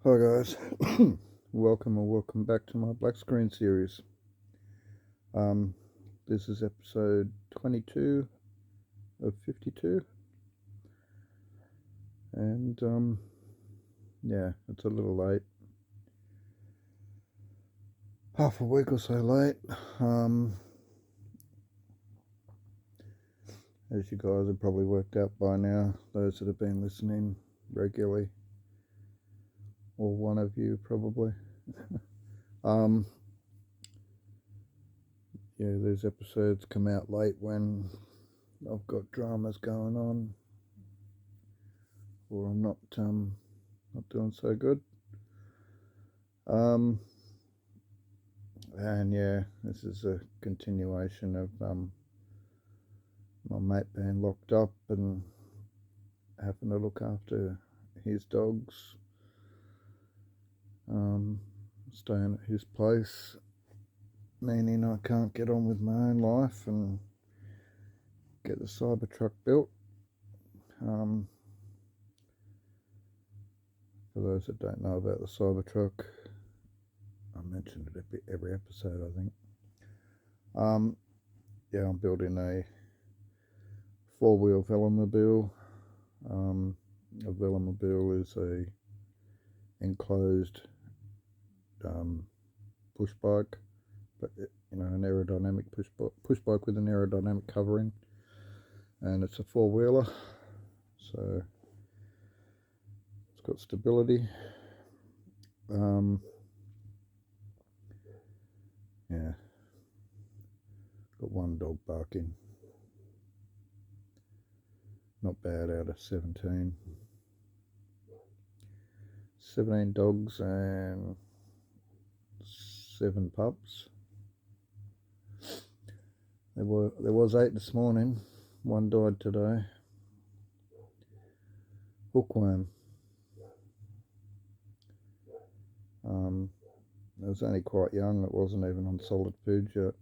Hi guys, welcome back to my black screen series. Um, this is episode 22 of 52, and yeah, it's a little late, half a week or so late. As you guys have probably worked out by now, those that have been listening regularly, or one of you probably. um, yeah, these episodes come out late when I've got dramas going on, or I'm not doing so good. And yeah, this is a continuation of my mate being locked up and having to look after his dogs, staying at his place, meaning I can't get on with my own life and get the Cybertruck built. For those that don't know about the Cybertruck, I mentioned it every episode, I think. Yeah, I'm building a four-wheel velomobile. A velomobile is a enclosed push bike, but an aerodynamic push bike with an aerodynamic covering, and it's a four-wheeler, so it's got stability. Yeah, got one dog barking. Not bad out of 17. 17 dogs and 7 pups. There was 8 this morning. One died today. Hookworm. It was only quite young. It wasn't even on solid food yet.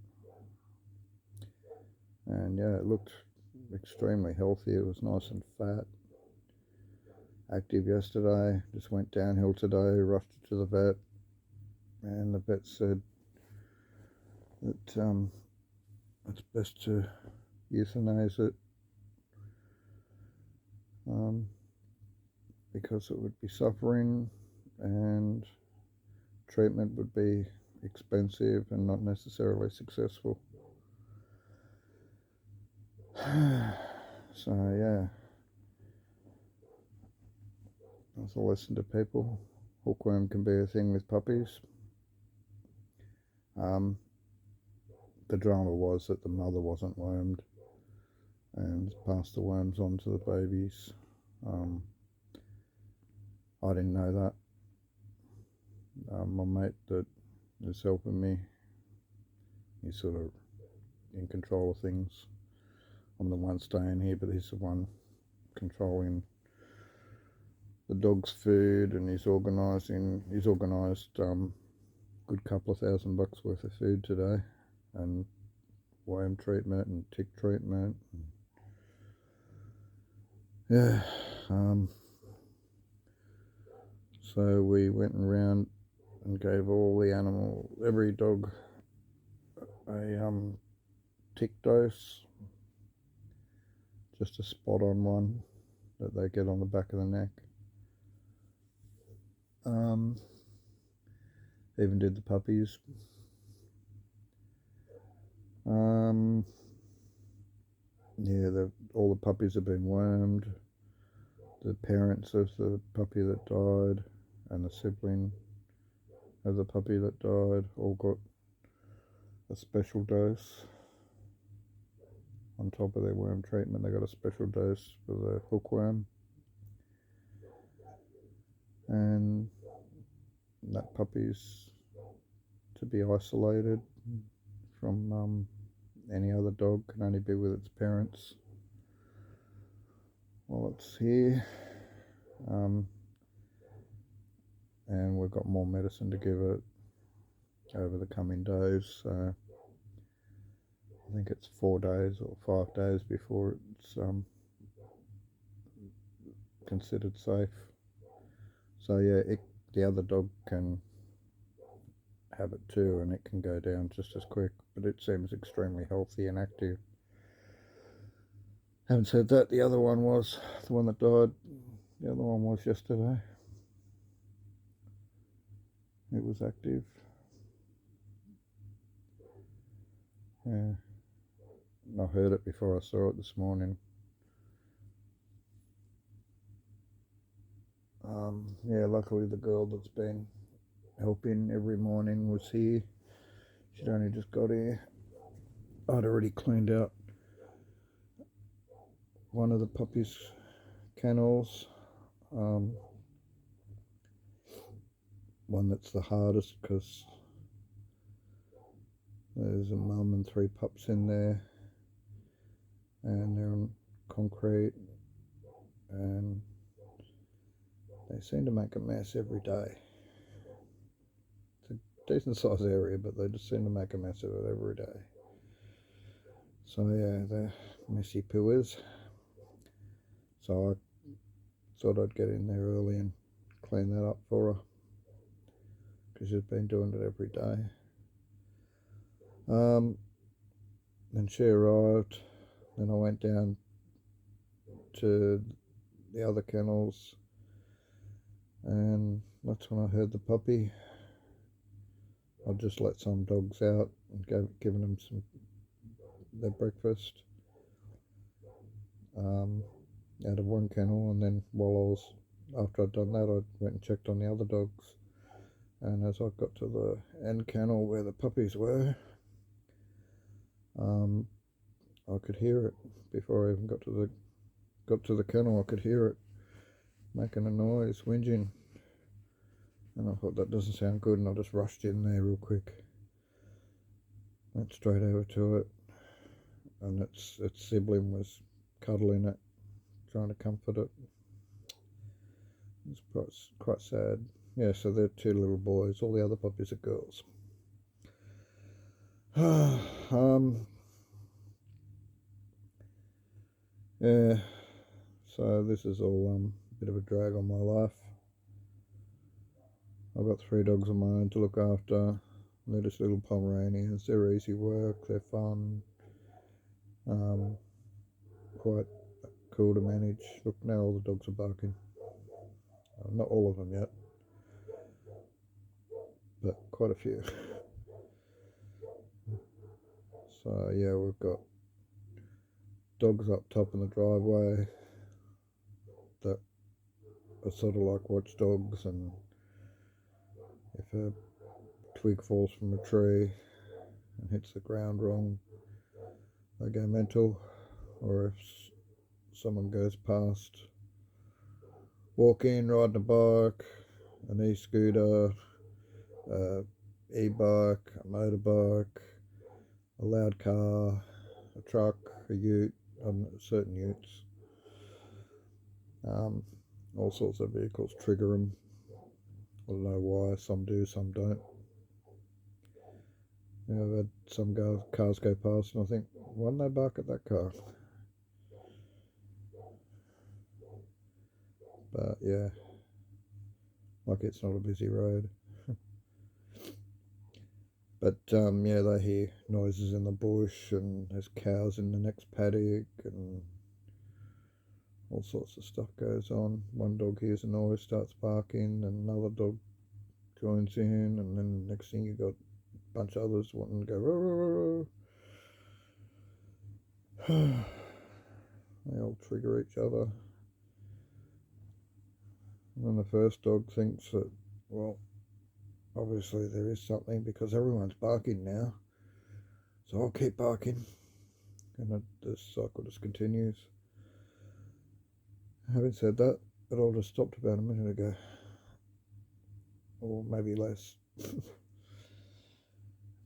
And yeah, it looked extremely healthy. It was nice and fat. Active yesterday. Just went downhill today. Rushed it to the vet, and the vet said that it's best to euthanize it because it would be suffering and treatment would be expensive and not necessarily successful. So yeah, that's a lesson to people. Hookworm can be a thing with puppies. The drama was that the mother wasn't wormed and passed the worms on to the babies. I didn't know that. My mate that is helping me, he's sort of in control of things. I'm the one staying here, but he's the one controlling the dog's food, and he's organised good couple of $1,000 worth of food today, and worm treatment and tick treatment. Yeah. So we went around and gave every dog a tick dose, just a spot on one that they get on the back of the neck. Even did the puppies. Yeah, all the puppies have been wormed. The parents of the puppy that died and the sibling of the puppy that died all got a special dose. On top of their worm treatment, they got a special dose for the hookworm. And that puppy's to be isolated from any other dog, can only be with its parents while it's here. And we've got more medicine to give it over the coming days, so I think it's 4 days or 5 days before it's considered safe. So yeah, the other dog can have it too, and it can go down just as quick, but it seems extremely healthy and active. Having said that, the other one was the one that died. The other one was yesterday. It was active. Yeah, I heard it before I saw it this morning. Yeah, luckily the girl that's been helping every morning was here. She'd only just got here. I'd already cleaned out one of the puppy's kennels. One that's the hardest because there's a mum and 3 pups in there, and they're on concrete, and they seem to make a mess every day. It's a decent sized area, but they just seem to make a mess of it every day. So yeah, they're messy pooers. So I thought I'd get in there early and clean that up for her, because she's been doing it every day. Then she arrived. Then I went down to the other kennels, and that's when I heard the puppy. I just let some dogs out and given them their breakfast out of one kennel, and then after I'd done that, I went and checked on the other dogs. And as I got to the end kennel where the puppies were, I could hear it before I even got to the kennel. I could hear it making a noise, whinging, and I thought that doesn't sound good, and I just rushed in there real quick. Went straight over to it, and its sibling was cuddling it, trying to comfort it. It's quite sad. Yeah, so they're 2 little boys. All the other puppies are girls. Yeah, so this is all a bit of a drag on my life. I've got 3 dogs of my own to look after. They're just little Pomeranians. They're easy work. They're fun. Quite cool to manage. Look, now all the dogs are barking. Not all of them yet, but quite a few. So yeah, we've got dogs up top in the driveway that are sort of like watchdogs, and if a twig falls from a tree and hits the ground wrong, they go mental. Or if someone goes past walking, riding a bike, an e-scooter, e-bike, a motorbike, a loud car, a truck, a ute, certain utes, all sorts of vehicles trigger them. I don't know why, some do, some don't. You know, I've had some cars go past and I think, why didn't they bark at that car? But yeah, like it's not a busy road. But yeah, they hear noises in the bush, and there's cows in the next paddock, and all sorts of stuff goes on. One dog hears a noise, starts barking, and another dog joins in, and then next thing you got a bunch of others wanting to go roar. They all trigger each other. And then the first dog thinks that, well, obviously there is something because everyone's barking now, so I'll keep barking, and the cycle just continues. Having said that, it all just stopped about a minute ago, or maybe less. It's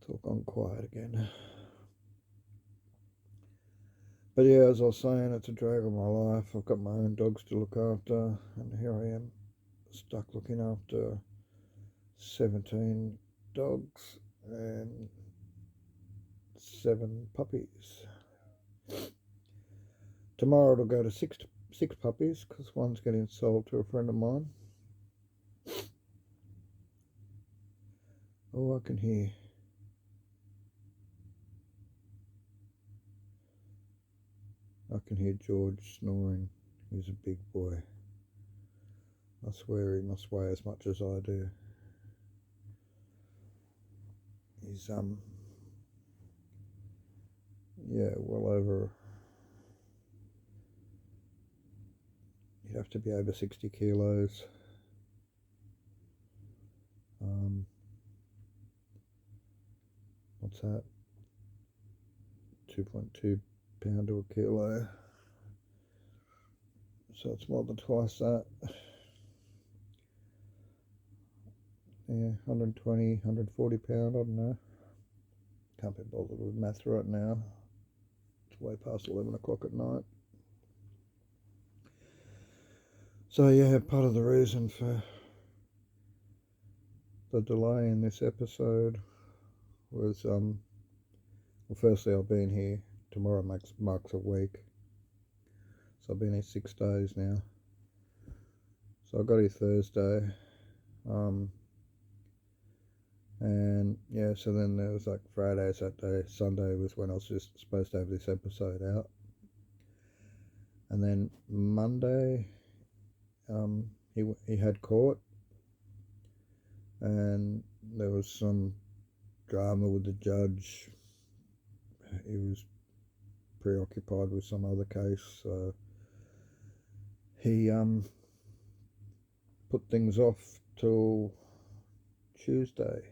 all gone quiet again. But yeah, as I was saying, it's a drag on my life. I've got my own dogs to look after, and here I am, stuck looking after 17 dogs and 7 puppies. Tomorrow it'll go to six puppies, because one's getting sold to a friend of mine. Oh, I can hear George snoring. He's a big boy. I swear he must weigh as much as I do. He's yeah, well over. You'd have to be over 60 kilos. What's that? 2.2 pound to a kilo. So it's more than twice that. Yeah, 120, 140 pound, I don't know. Can't be bothered with math right now. It's way past 11 o'clock at night. So yeah, part of the reason for the delay in this episode was well, firstly I've been here. Tomorrow marks a week, so I've been here 6 days now. So I got here Thursday, and yeah, so then there was like Friday, Saturday, Sunday was when I was just supposed to have this episode out, and then Monday, he had court, and there was some drama with the judge. He was preoccupied with some other case, so he put things off till Tuesday.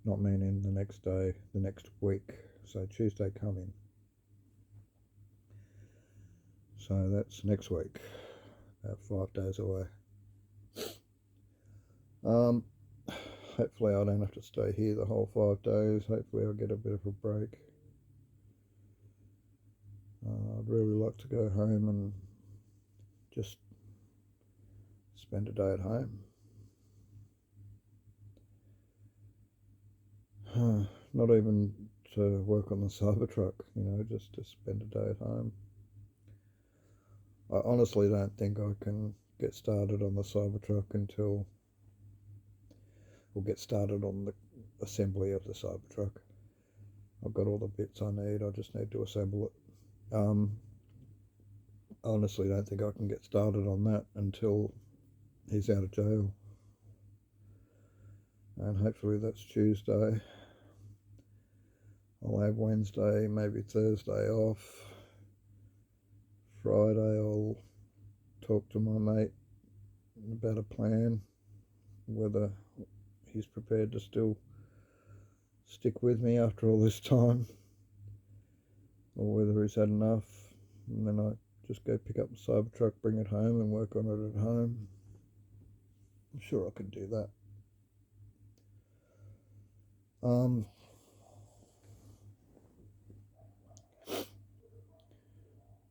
Not meaning the next day, the next week. So Tuesday coming. So that's next week. About 5 days away. Hopefully I don't have to stay here the whole 5 days. Hopefully I'll get a bit of a break. I'd really like to go home and just spend a day at home. Not even to work on the Cybertruck, just to spend a day at home. I honestly don't think I can get started on the Cybertruck until we'll get started on the assembly of the Cybertruck. I've got all the bits I need, I just need to assemble it. I honestly don't think I can get started on that until he's out of jail. And hopefully that's Tuesday. I'll have Wednesday, maybe Thursday off. Friday I'll talk to my mate about a plan, whether he's prepared to still stick with me after all this time, or whether he's had enough, and then I just go pick up the Cybertruck, bring it home and work on it at home. I'm sure I can do that.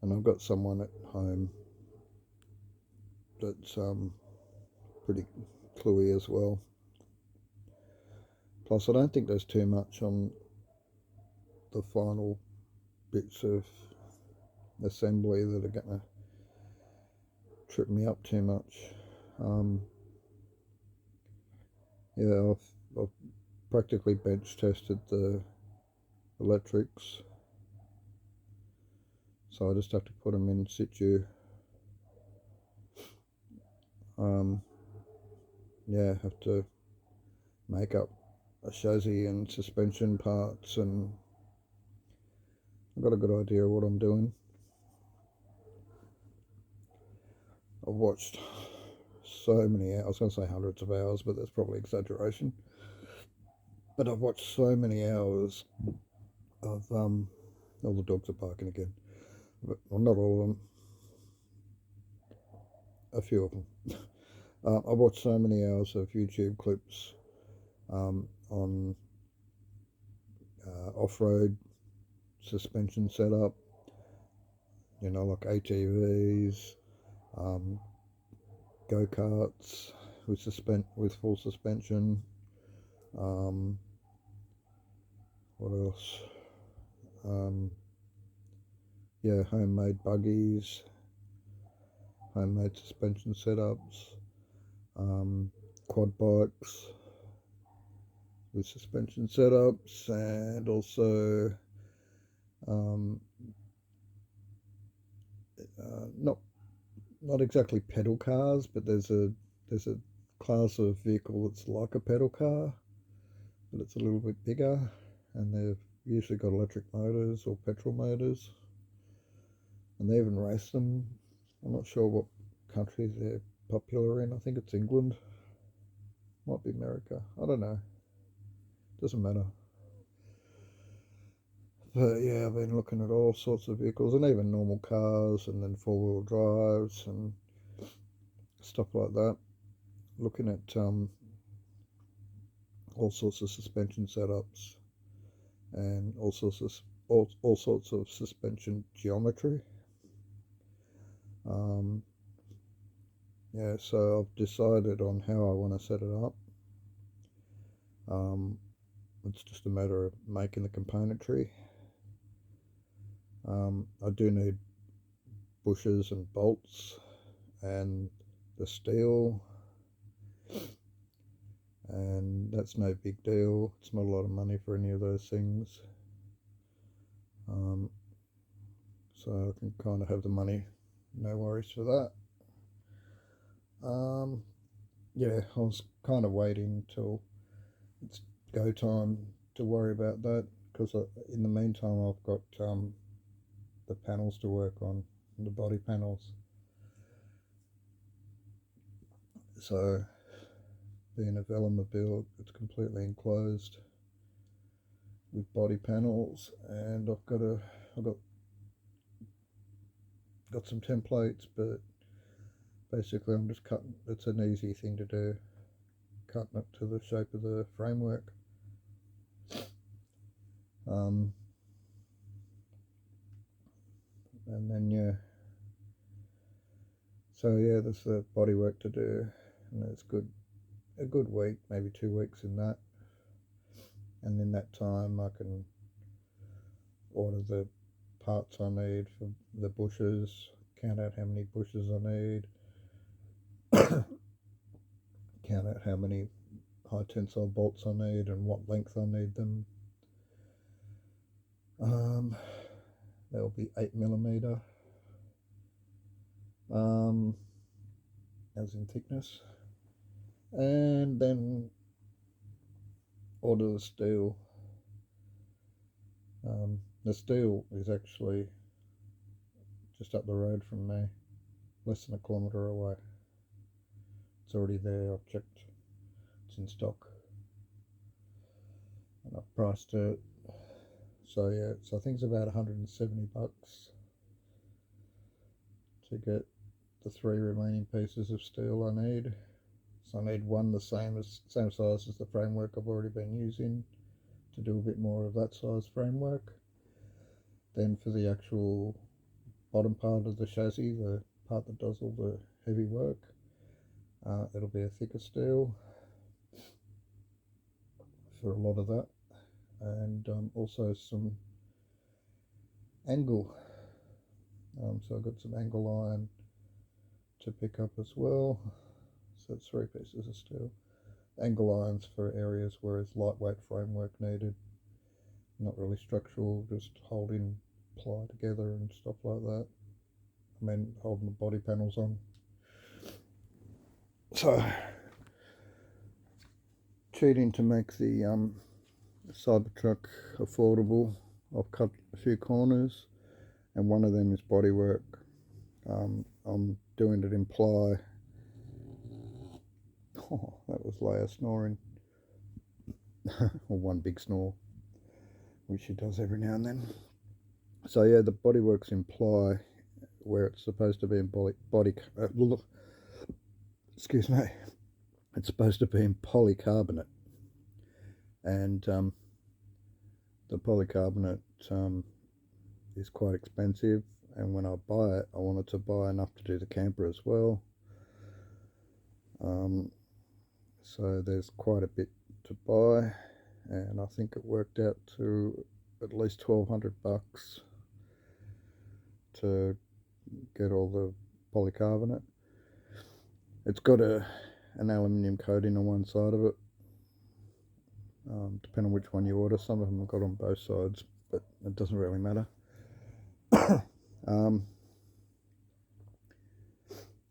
And I've got someone at home that's pretty cluey as well. Plus I don't think there's too much on the final bits of assembly that are going to trip me up too much. Yeah, I've practically bench tested the electrics, so I just have to put them in situ. Yeah, have to make up a chassis and suspension parts, and I've got a good idea of what I'm doing. I've watched so many hours, I was going to say hundreds of hours, but that's probably exaggeration. But I've watched so many hours of, all the dogs are barking again. But, well, not all of them, a few of them. I've watched so many hours of YouTube clips on off-road suspension setup, like ATVs, go-karts with full suspension. What else? Yeah, homemade buggies, homemade suspension setups, quad bikes, with suspension setups, and also um, not exactly pedal cars, but there's a class of vehicle that's like a pedal car, but it's a little bit bigger, and they've usually got electric motors or petrol motors, and they even race them. I'm not sure what country they're popular in. I think it's England, might be America. I don't know. Doesn't matter. But yeah, I've been looking at all sorts of vehicles and even normal cars and then four-wheel drives and stuff like that. Looking at all sorts of suspension setups and all sorts of suspension geometry. Um, yeah, so I've decided on how I want to set it up. It's just a matter of making the componentry. I do need bushers and bolts and the steel, and that's no big deal. It's not a lot of money for any of those things. Um, so I can kind of have the money, no worries for that. Yeah, I was kind of waiting till it's go time to worry about that, because in the meantime I've got the panels to work on, the body panels. So being a Velomobile, it's completely enclosed with body panels, and I've got some templates, but basically I'm just cutting. It's an easy thing to do, cutting it to the shape of the framework. Um, and then yeah, so yeah, there's the body work to do, and it's a good week, maybe 2 weeks in that, and in that time I can order the parts I need for the bushes, count out how many bushes I need, count out how many high tensile bolts I need and what length I need them. They'll be 8mm, as in thickness, and then order the steel. The steel is actually just up the road from me, less than a kilometre away. It's already there. I've checked. It's in stock, and I've priced it. So yeah, so I think it's about $170 to get the 3 remaining pieces of steel I need. So I need one the same size as the framework I've already been using, to do a bit more of that size framework. Then for the actual bottom part of the chassis, the part that does all the heavy work, it'll be a thicker steel for a lot of that, and also some angle. So I've got some angle iron to pick up as well. So it's 3 pieces of steel. Angle irons for areas where it's lightweight framework needed, not really structural, just holding ply together and stuff like that. I mean, holding the body panels on. So, cheating to make the Cybertruck affordable, I've cut a few corners, and one of them is bodywork. I'm doing it in ply. Oh, that was Leia snoring, or one big snore, which she does every now and then. So yeah, the bodywork's in ply, where it's supposed to be in excuse me, it's supposed to be in polycarbonate, and the polycarbonate is quite expensive, and when I buy it, I wanted to buy enough to do the camper as well. So there's quite a bit to buy, and I think it worked out to at least $1,200 to get all the polycarbonate. It's got an aluminium coating on one side of it, depending on which one you order. Some of them have got on both sides, but it doesn't really matter. um,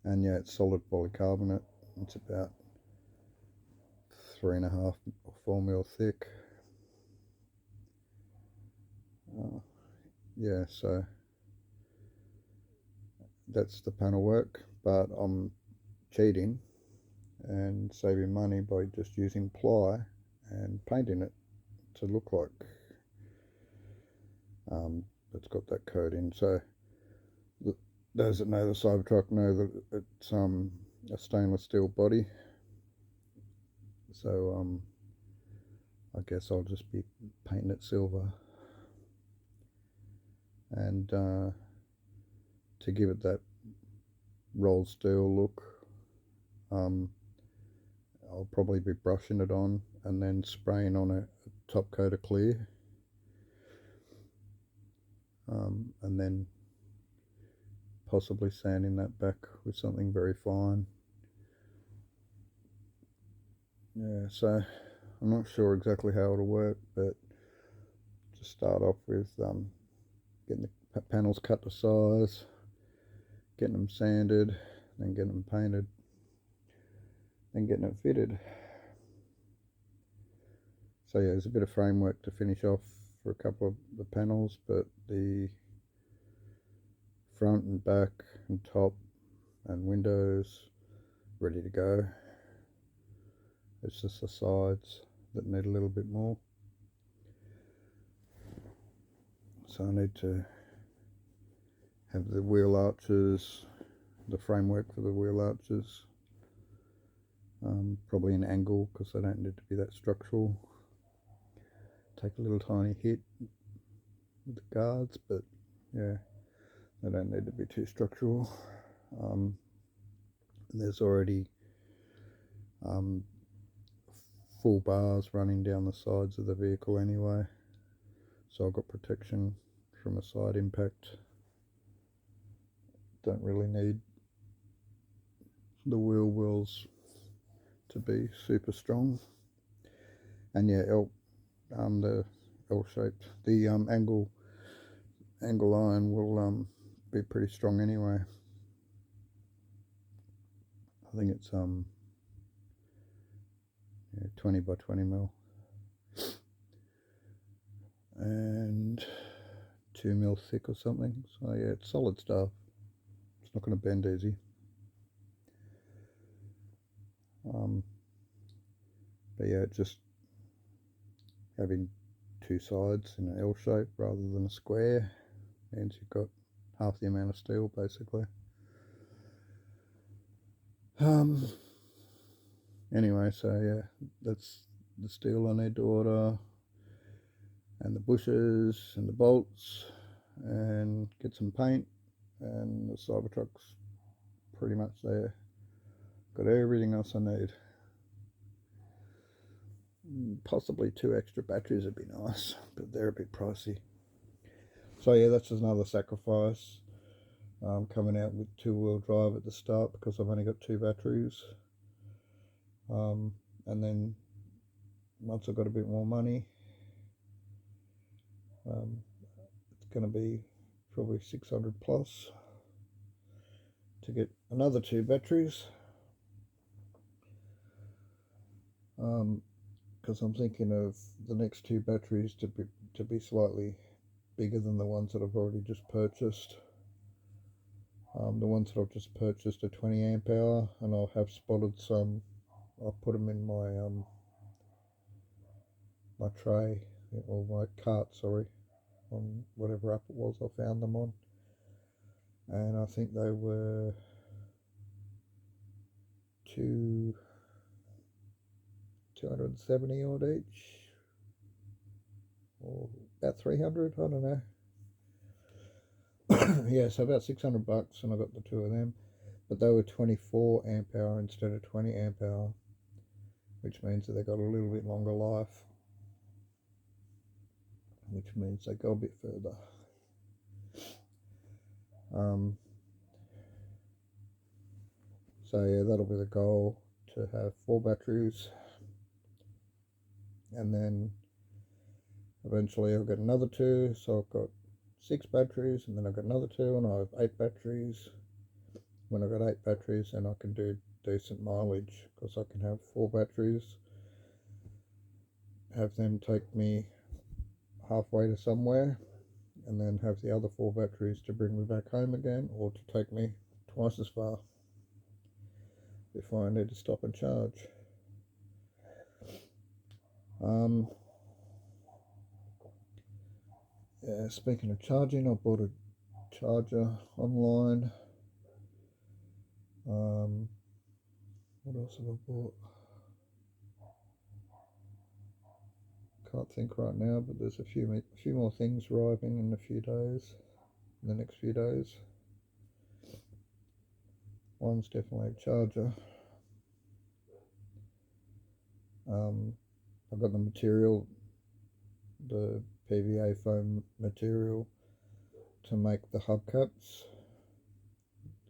and yeah, it's solid polycarbonate. It's about 3.5 or 4 mil thick. Yeah, so that's the panel work, but I'm cheating and saving money by just using ply and painting it to look like it's got that coating. So those that know the Cybertruck know that it's a stainless steel body. So I guess I'll just be painting it silver, and to give it that rolled steel look, um, I'll probably be brushing it on and then spraying on a top coat of clear, and then possibly sanding that back with something very fine. Yeah, so I'm not sure exactly how it'll work, but just start off with getting the panels cut to size, getting them sanded, then getting them painted, then getting it fitted. So yeah, there's a bit of framework to finish off for a couple of the panels, but the front and back and top and windows ready to go. It's just the sides that need a little bit more. So I need to have the wheel arches, the framework for the wheel arches, probably an angle because they don't need to be that structural. Take a little tiny hit with the guards, but yeah, they don't need to be too structural. There's already full bars running down the sides of the vehicle anyway, so I've got protection from a side impact. Don't really need the wheel wells to be super strong. And yeah, the L-shaped, the angle iron will be pretty strong anyway. I think it's 20 by 20 mil and 2 mil thick or something. So yeah, it's solid stuff. It's not going to bend easy. But yeah, just having two sides in an L shape rather than a square means you've got half the amount of steel basically. Anyway, so yeah, that's the steel I need to order, and the bushes and the bolts, and get some paint, and the Cybertruck's pretty much there. Got everything else I need. Possibly 2 extra batteries would be nice, but they're a bit pricey. So yeah, that's another sacrifice. Coming out with 2-wheel drive at the start because I've only got 2 batteries. And then once I've got a bit more money, it's going to be probably 600 plus to get another 2 batteries. Because I'm thinking of the next 2 batteries to be slightly bigger than the ones that I've already just purchased. The ones that I've just purchased are 20 amp hour, and I have spotted some. I'll put them in my tray, or my cart, sorry, on whatever app it was I found them on, and I think they were 270 odd each, or about 300, I don't know. Yeah, so about 600 bucks, and I got the 2 of them, but they were 24 amp hour instead of 20 amp hour, which means that they got a little bit longer life, which means they go a bit further. So yeah, that'll be the goal, to have 4 batteries and then eventually I'll get another 2, so I've got 6 batteries, and then I've got another 2, and I have 8 batteries. When I've got 8 batteries, then I can do decent mileage, because I can have 4 batteries, have them take me halfway to somewhere, and then have the other 4 batteries to bring me back home again, or to take me twice as far if I need to stop and charge. Yeah, speaking of charging, I bought a charger online. What else have I bought? Can't think right now, but there's a few more things arriving in the next few days. One's definitely a charger. I've got the material, the PVA foam material, to make the hubcaps,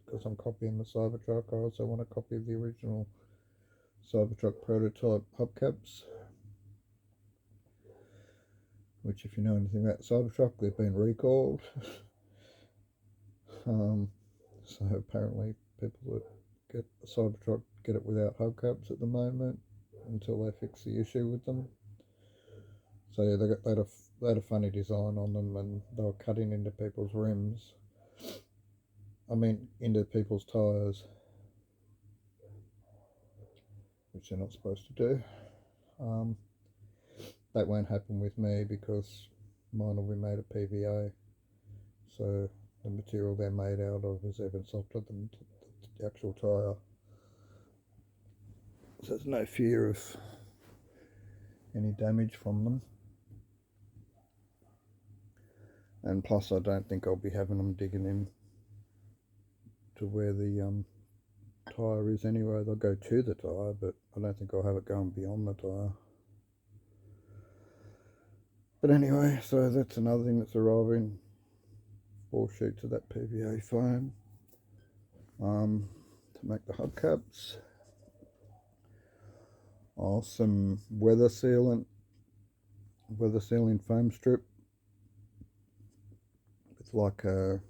because I'm copying the Cybertruck. I also want to copy the original Cybertruck prototype hubcaps, which, if you know anything about Cybertruck, they've been recalled. So apparently people that get a Cybertruck get it without hubcaps at the moment, until they fix the issue with them. So yeah, they had a funny design on them, and they were cutting into people's rims. I mean, into people's tyres, which they're not supposed to do. That won't happen with me, because mine will be made of PVA, so the material they're made out of is even softer than the actual tyre. So there's no fear of any damage from them. And plus, I don't think I'll be having them digging in to where the tyre is anyway. They'll go to the tyre, but I don't think I'll have it going beyond the tyre. But anyway, so that's another thing that's arriving. 4 sheets of that PVA foam to make the hubcaps. Some weather sealing foam strip. It's like a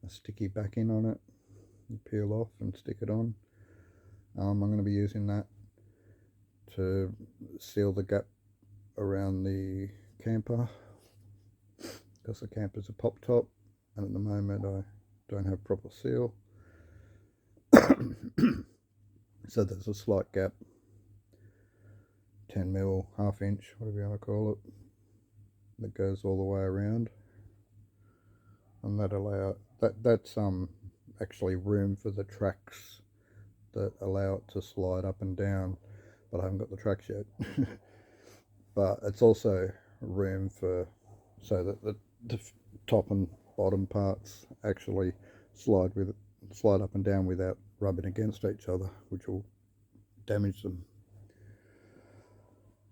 sticky backing on it. You peel off and stick it on. I'm going to be using that to seal the gap around the camper, because the camper's a pop top, and at the moment I don't have proper seal. So there's a slight gap, 10mm, half inch, whatever you want to call it, that goes all the way around, and that's actually room for the tracks that allow it to slide up and down, but I haven't got the tracks yet. But it's also room so that the top and bottom parts actually slide up and down without rubbing against each other, which will damage them.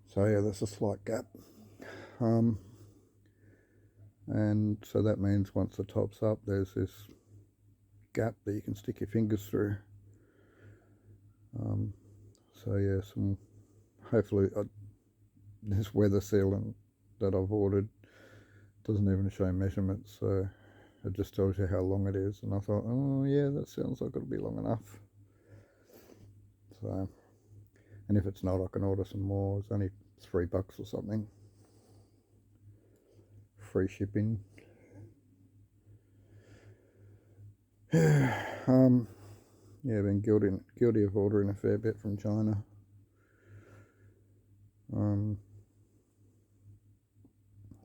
So yeah, there's a slight gap, and so that means once the top's up, there's this gap that you can stick your fingers through. So yeah, hopefully this weather sealant that I've ordered doesn't even show measurements, so it just tells you how long it is, and I thought, oh yeah, that sounds like it'll be long enough. So, and if it's not, I can order some more. It's only $3 or something, free shipping. Yeah, been guilty of ordering a fair bit from China.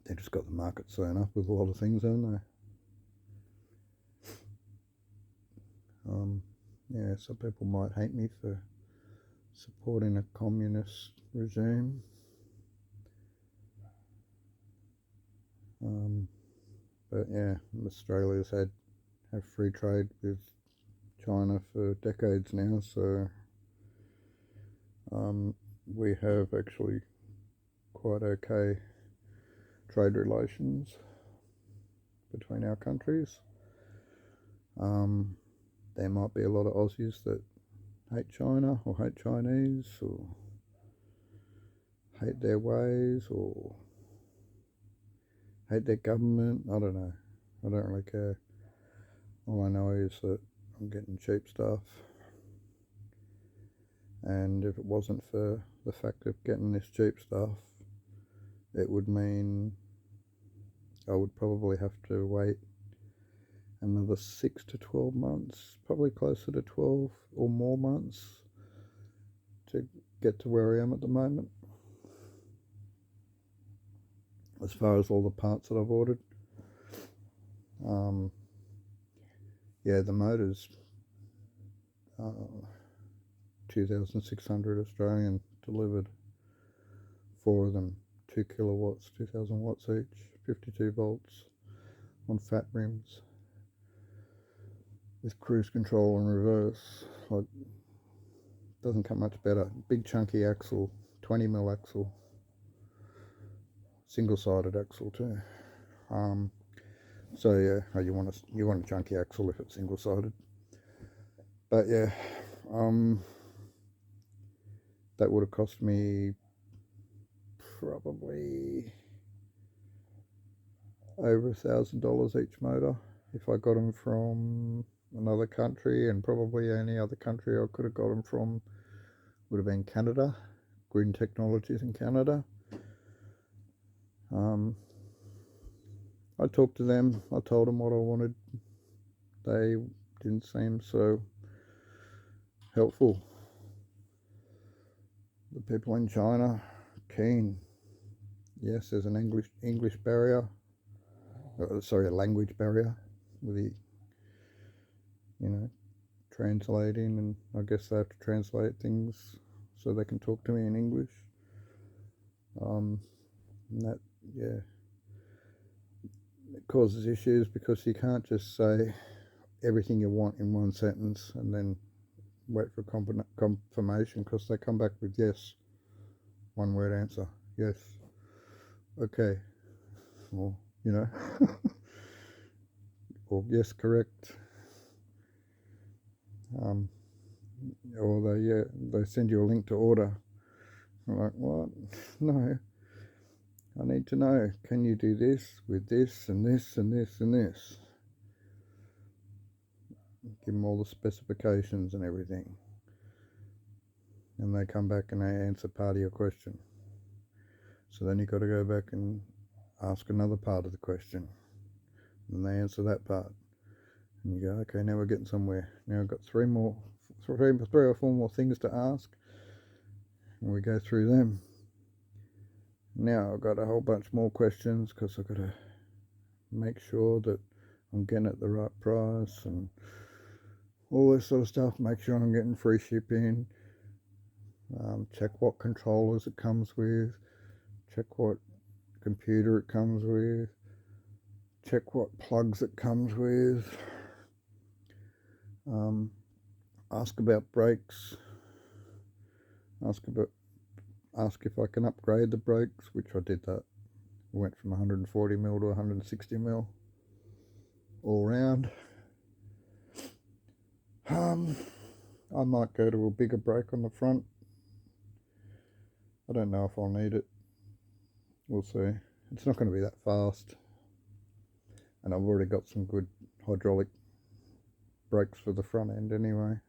They just got the market sewn up with a lot of things, haven't they? Yeah, some people might hate me for supporting a communist regime. But yeah, Australia's have free trade with China for decades now, so we have actually quite okay trade relations between our countries. There might be a lot of Aussies that hate China or hate Chinese, or hate their ways or hate their government. I don't know. I don't really care. All I know is that I'm getting cheap stuff, and if it wasn't for the fact of getting this cheap stuff, it would mean I would probably have to wait another 6 to 12 months, probably closer to 12 or more months to get to where I am at the moment. As far as all the parts that I've ordered, yeah, the motor's 2,600 Australian delivered. 4 of them, 2 kilowatts, 2,000 watts each, 52 volts on fat rims with cruise control and reverse. Like, doesn't come much better. Big chunky axle, 20mm axle, single-sided axle too. So yeah, you want a chunky axle if it's single-sided. But yeah, that would have cost me probably over $1,000 each motor if I got them from another country, and probably any other country I could have got them from would have been Canada, Green Technologies in Canada. I talked to them, I told them what I wanted. They didn't seem so helpful. The people in China, keen. Yes, there's an English barrier, a language barrier with the, translating, and I guess they have to translate things so they can talk to me in English. And that, yeah, it causes issues because you can't just say everything you want in one sentence and then wait for confirmation, because they come back with yes, one word answer, yes, okay, or or yes, correct. Or they send you a link to order. I'm like, what? No, I need to know, can you do this with this and this and this and this? Give them all the specifications and everything, and they come back and they answer part of your question. So then you've got to go back and ask another part of the question, and they answer that part, and you go, okay, now we're getting somewhere. Now I've got three or four more things to ask, and we go through them. Now I've got a whole bunch more questions because I've got to make sure that I'm getting at the right price and all this sort of stuff. Make sure I'm getting free shipping. Check what controllers it comes with. Check what computer it comes with. Check what plugs it comes with. Ask about brakes. Ask if I can upgrade the brakes, which I did that. I went from 140mm to 160mm all round. I might go to a bigger brake on the front. I don't know if I'll need it. We'll see. It's not going to be that fast, and I've already got some good hydraulic brakes for the front end anyway.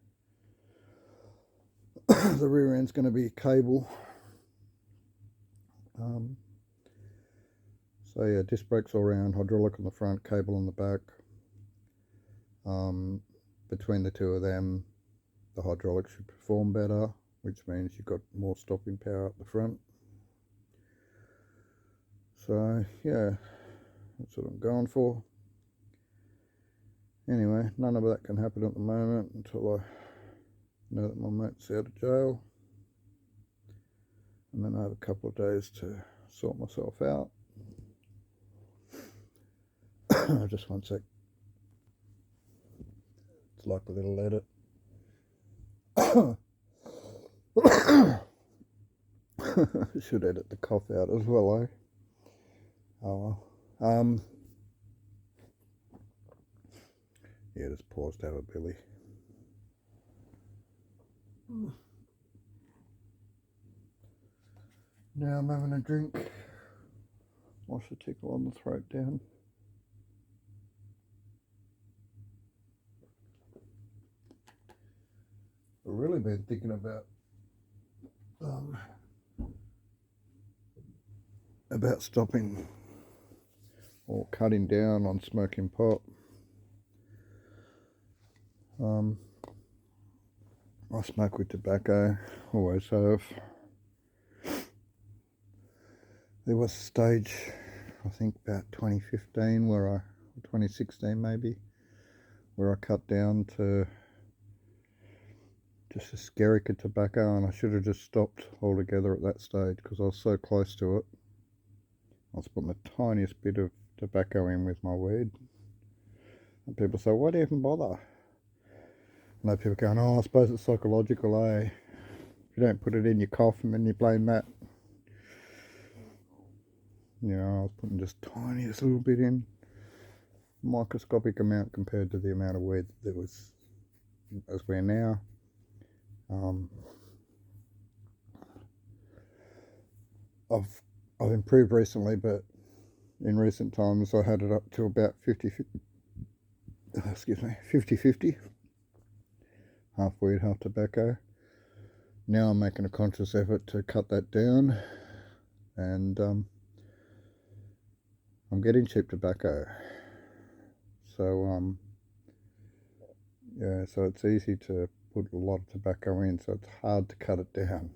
The rear end's going to be cable. So yeah, disc brakes all round, hydraulic on the front, cable on the back. Between the two of them, the hydraulic should perform better, which means you've got more stopping power up the front. So yeah, that's what I'm going for. Anyway, none of that can happen at the moment until I know that my mate's out of jail, and then I have a couple of days to sort myself out. Just one sec. It's like a little edit. Should edit the cough out as well, eh? Oh well. Yeah, just paused to have a billy. Now I'm having a drink. Wash the tickle on the throat down. I've really been thinking about stopping or cutting down on smoking pot. I smoke with tobacco, always have. There was a stage, I think about 2015 or 2016 maybe, where I cut down to just a skerrick of tobacco, and I should have just stopped altogether at that stage because I was so close to it. I was putting the tiniest bit of tobacco in with my weed. And people say, why do you even bother? And people going, oh, I suppose it's psychological, eh? If you don't put it in, you cough and then you blame that. You know, I was putting just tiniest little bit in. Microscopic amount compared to the amount of weed that was as we're now. I've improved recently, but in recent times I had it up to about 50-50, half weed, half tobacco. Now I'm making a conscious effort to cut that down, and I'm getting cheap tobacco, so yeah, so it's easy to put a lot of tobacco in, so it's hard to cut it down.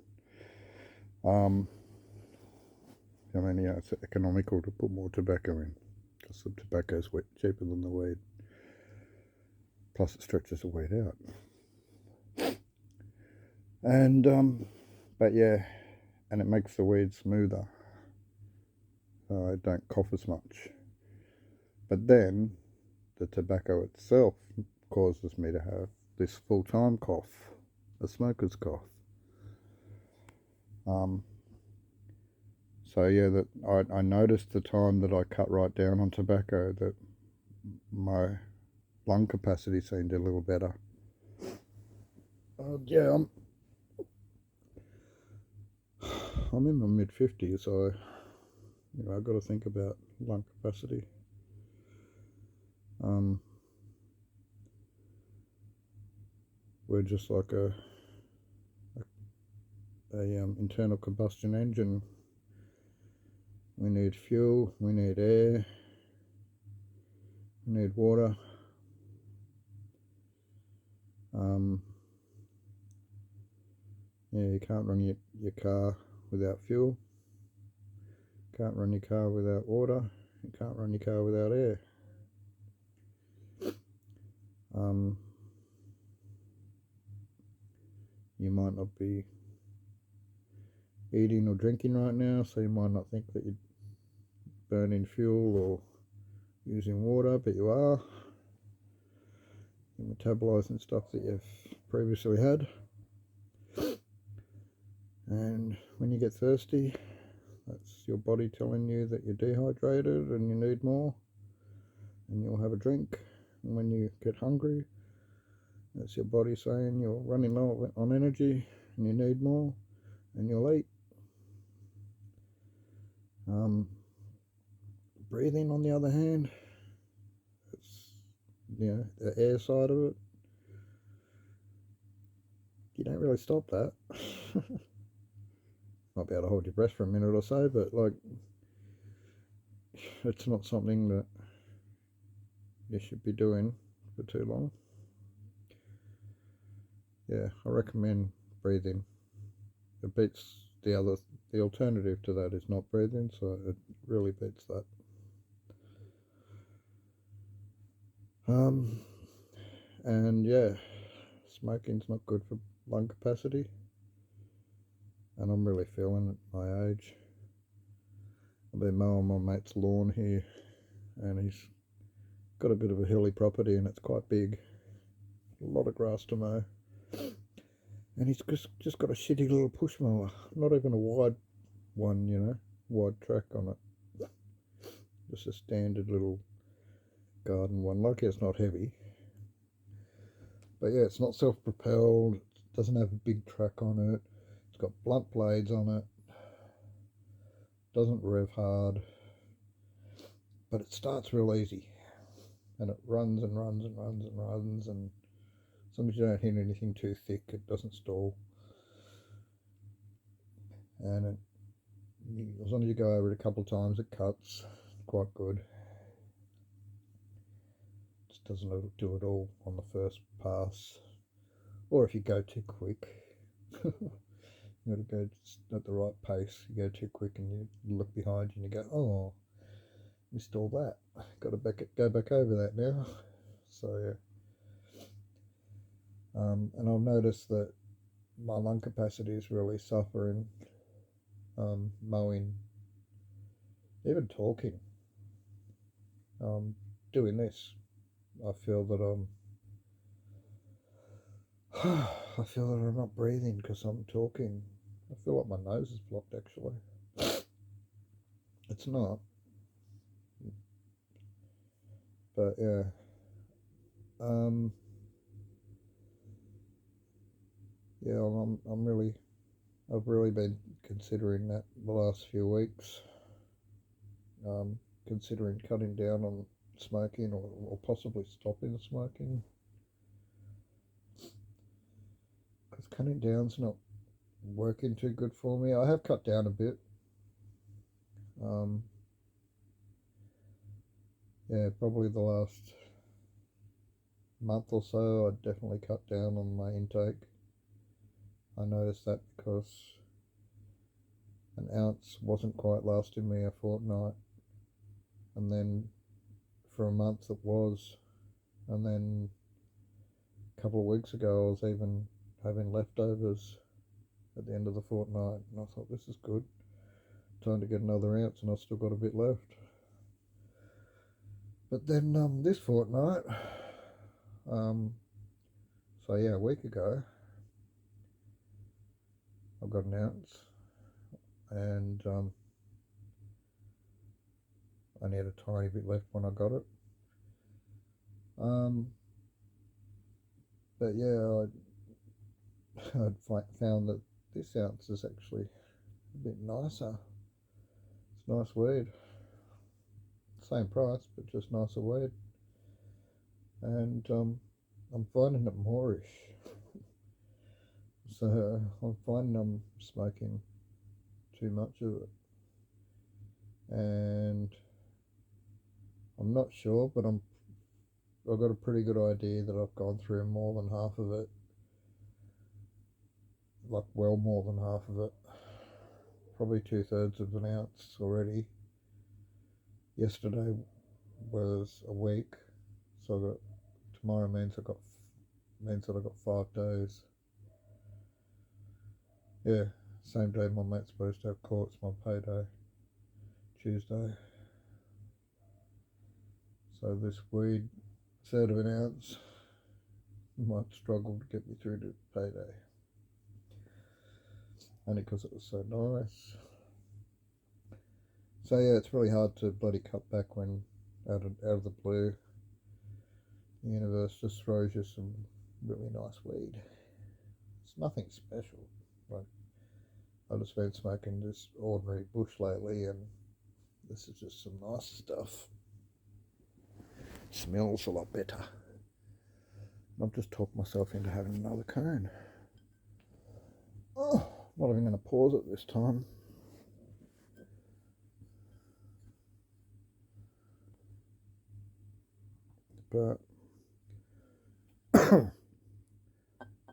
I mean, yeah, it's economical to put more tobacco in because the tobacco is cheaper than the weed. Plus, it stretches the weed out. And but yeah, and it makes the weed smoother, so I don't cough as much. But then the tobacco itself causes me to have this full-time cough, a smoker's cough. So yeah, that I noticed the time that I cut right down on tobacco that my lung capacity seemed a little better. Yeah, I'm in my mid-50s, so I've got to think about lung capacity. We're just like a internal combustion engine. We need fuel, we need air, we need water. Yeah, you can't run your car without fuel. Can't run your car without water. You can't run your car without air. You might not be eating or drinking right now, so you might not think that you're burning fuel or using water, but you are. You're metabolizing stuff that you've previously had. And when you get thirsty, that's your body telling you that you're dehydrated and you need more, and you'll have a drink. And when you get hungry, that's your body saying you're running low on energy and you need more, and you'll eat. Breathing, on the other hand, it's, the air side of it, you don't really stop that. Might be able to hold your breath for a minute or so, but like, it's not something that you should be doing for too long. Yeah, I recommend breathing. It beats the alternative to that is not breathing, so it really beats that. And yeah, smoking's not good for lung capacity, and I'm really feeling it at my age. I've been mowing my mate's lawn here, and he's got a bit of a hilly property, and it's quite big. A lot of grass to mow, and he's just got a shitty little push mower, not even a wide one, wide track on it. Just a standard little garden one. Lucky it's not heavy. But yeah, it's not self-propelled. It doesn't have a big track on it. It's got blunt blades on it. doesn't rev hard, but it starts real easy, and it runs and runs and runs and runs, and as long as you don't hit anything too thick, it doesn't stall. And as long as you go over it a couple of times, it cuts quite good. Just doesn't do it all on the first pass, or if you go too quick. You got to go at the right pace. You go too quick and you look behind you and you go, oh, missed all that. Got to go back over that now. So yeah, and I've noticed that my lung capacity is really suffering. Mowing, even talking, doing this, I feel that I feel that I'm not breathing because I'm talking. I feel like my nose is blocked actually. It's not, but yeah. Um, yeah, I've really been considering that the last few weeks. Considering cutting down on smoking or possibly stopping smoking. Because cutting down's not working too good for me. I have cut down a bit. Um, yeah, probably the last month or so, I definitely cut down on my intake. I noticed that because an ounce wasn't quite lasting me a fortnight, and then for a month it was, and then a couple of weeks ago I was even having leftovers at the end of the fortnight, and I thought this is good. Time to get another ounce, and I've still got a bit left. But then this fortnight, so yeah, a week ago, I got an ounce, and I only had a tiny bit left when I got it. But yeah, I'd found that this ounce is actually a bit nicer. It's nice weed, same price, but just nicer weed, and I'm finding it moreish. So I'm finding I'm smoking too much of it, and I'm not sure, but I've got a pretty good idea that I've gone through more than half of it, like well more than half of it, probably 2/3 of an ounce already. Yesterday was a week, so I got tomorrow means that I got 5 days. Yeah, same day my mate's supposed to have court. It's my payday, Tuesday. So this weed, third of an ounce, might struggle to get me through to payday. Only because it was so nice. So yeah, it's really hard to bloody cut back when out of the blue, the universe just throws you some really nice weed. It's nothing special. Like, I've just been smoking this ordinary bush lately, and this is just some nice stuff. It smells a lot better. I've just talked myself into having another cone. Oh, not even going to pause it this time. But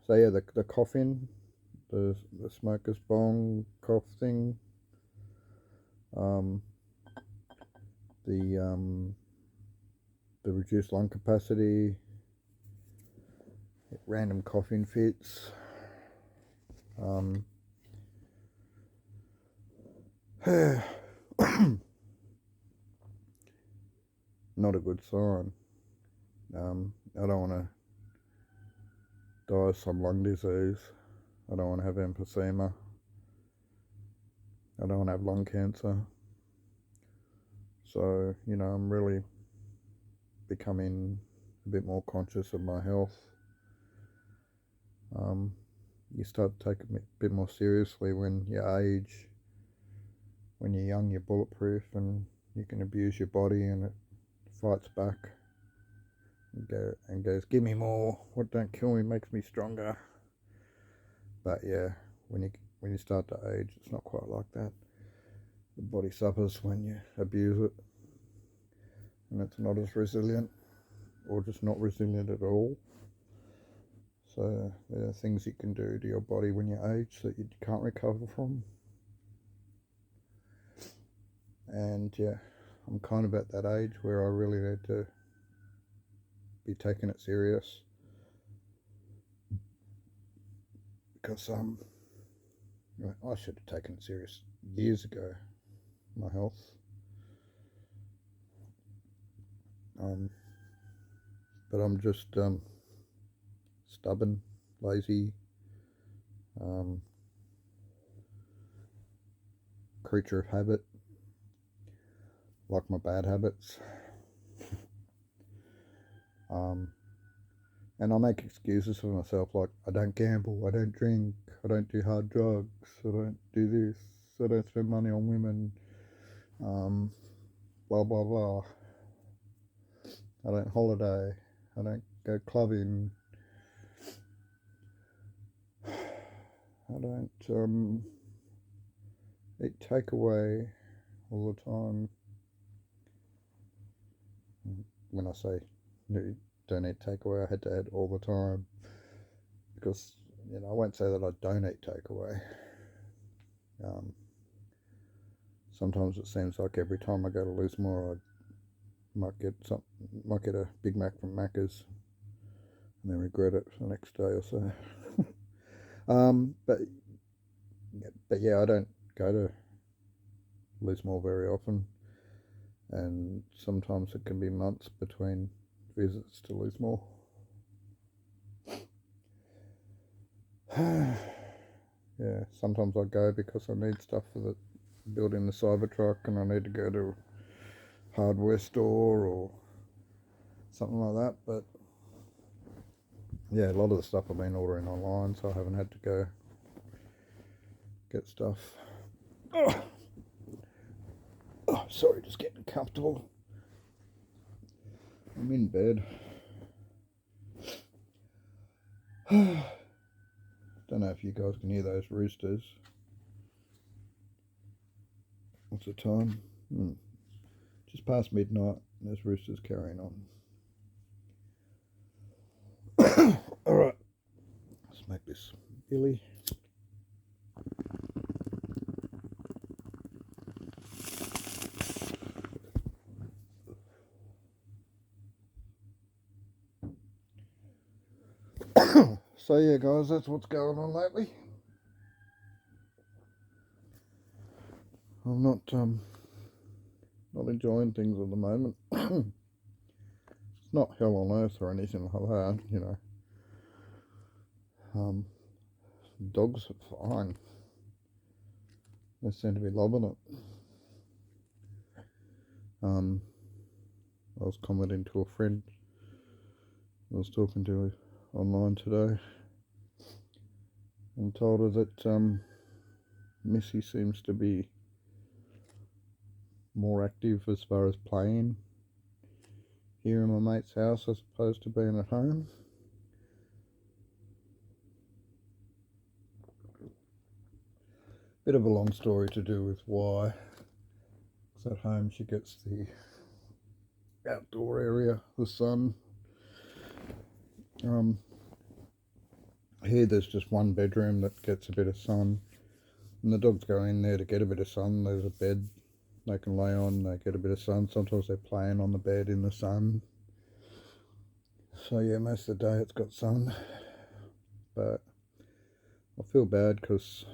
so yeah, the coffin, the smoker's bong cough thing, um, the reduced lung capacity, random coughing fits, not a good sign. I don't want to die of some lung disease. I don't want to have emphysema. I don't want to have lung cancer. So, I'm really becoming a bit more conscious of my health. You start to take it a bit more seriously when you age, when you're young, you're bulletproof and you can abuse your body and it fights back and goes, give me more. What don't kill me makes me stronger. But yeah, when you start to age, it's not quite like that. The body suffers when you abuse it, and it's not as resilient, or just not resilient at all. So there are things you can do to your body when you age that you can't recover from. And yeah, I'm kind of at that age where I really need to be taking it serious, because I should have taken it serious years ago, my health. But I'm just stubborn, lazy, creature of habit, like my bad habits. And I make excuses for myself, like I don't gamble, I don't drink, I don't do hard drugs, I don't do this, I don't spend money on women, blah blah blah. I don't holiday, I don't go clubbing, I don't eat takeaway all the time. When I say don't eat takeaway, I had to add all the time, because I won't say that I don't eat takeaway. Sometimes it seems like every time I go to Lismore, I might get a Big Mac from Macca's, and then regret it for the next day or so. But yeah, I don't go to Lismore very often, and sometimes it can be months between visits to Lismore. Yeah, sometimes I go because I need stuff for building the Cybertruck, and I need to go to a hardware store or something like that. But yeah, a lot of the stuff I've been ordering online, so I haven't had to go get stuff. Oh, sorry, just getting comfortable. I'm in bed. Don't know if you guys can hear those roosters. What's the time? Just past midnight, and there's roosters carrying on. Alright, let's make this Billy. So yeah, guys, that's what's going on lately. I'm not enjoying things at the moment. It's not hell on earth or anything like that, Dogs are fine. They seem to be loving it. I was commenting to a friend I was talking to online today, and told her that Missy seems to be more active as far as playing here in my mate's house as opposed to being at home. Bit of a long story to do with why. Because at home she gets the outdoor area, the sun. Here there's just one bedroom that gets a bit of sun, and the dogs go in there to get a bit of sun. There's a bed they can lay on, they get a bit of sun. Sometimes they're playing on the bed in the sun. So yeah, most of the day it's got sun. But I feel bad because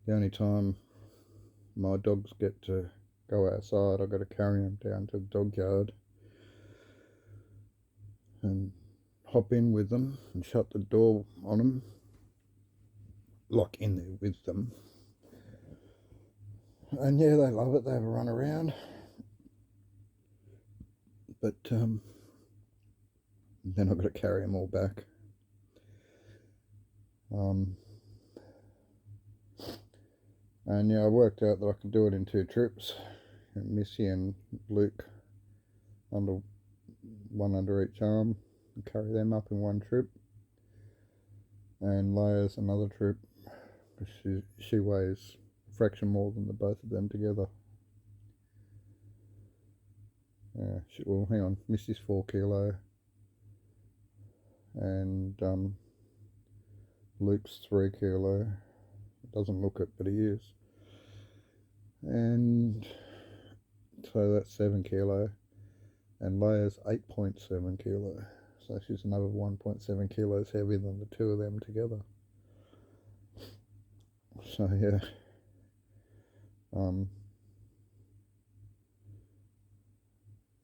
the only time my dogs get to go outside, I've got to carry them down to the dog yard and hop in with them and shut the door on them, lock in there with them. And yeah, they love it. They have a run around. But then I've got to carry them all back. And yeah, I worked out that I could do it in 2 trips. Missy and Luke under one under each arm, and carry them up in 1 trip, and Leia's another trip. She weighs a fraction more than the both of them together. Yeah, well, hang on, Missy's 4 kilo, and Luke's 3 kilo. Doesn't look it, but he is. And so that's 7 kilo, and Leia's 8.7 kilo. So she's another 1.7 kilos heavier than the 2 of them together. So yeah,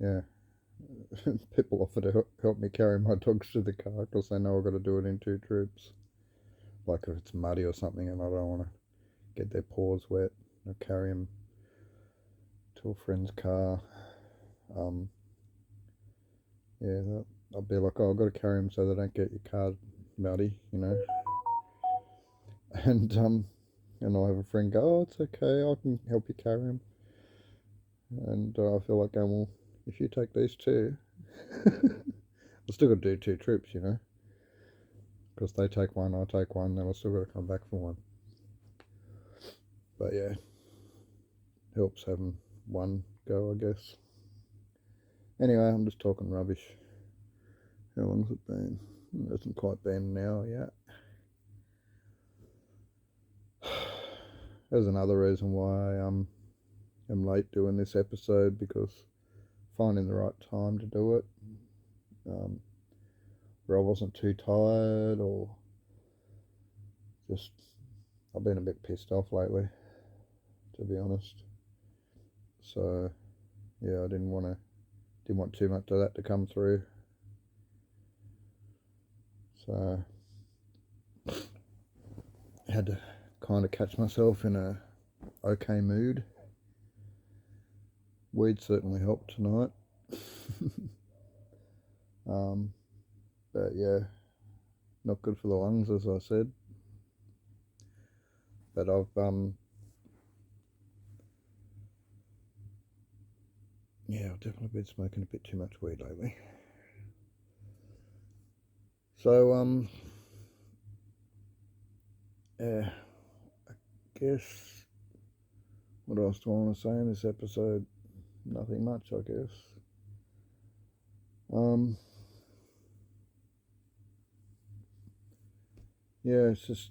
yeah. People offer to help me carry my dogs to the car because they know I've got to do it in 2 trips. Like if it's muddy or something and I don't want to get their paws wet, I'll carry them to a friend's car. Yeah, I'll be like, oh, I've got to carry them so they don't get your car muddy, you know. And I'll have a friend go, oh, it's okay, I can help you carry them. And I feel like going, well, if you take these 2, I've still got to do 2 trips, you know. Because they take 1, I take 1, then I've still got to come back for 1. But yeah, helps having 1 go, I guess. Anyway, I'm just talking rubbish. How long's it been? It hasn't quite been an hour yet. There's another reason why I'm late doing this episode, because finding the right time to do it, where I wasn't too tired, or just I've been a bit pissed off lately, to be honest. So yeah, I didn't want too much of that to come through. So I had to kind of catch myself in a okay mood. Weed certainly helped tonight. But yeah, not good for the lungs, as I said. But I've definitely been smoking a bit too much weed lately. So yeah, I guess what else do I want to say in this episode? Nothing much, I guess. Yeah, it's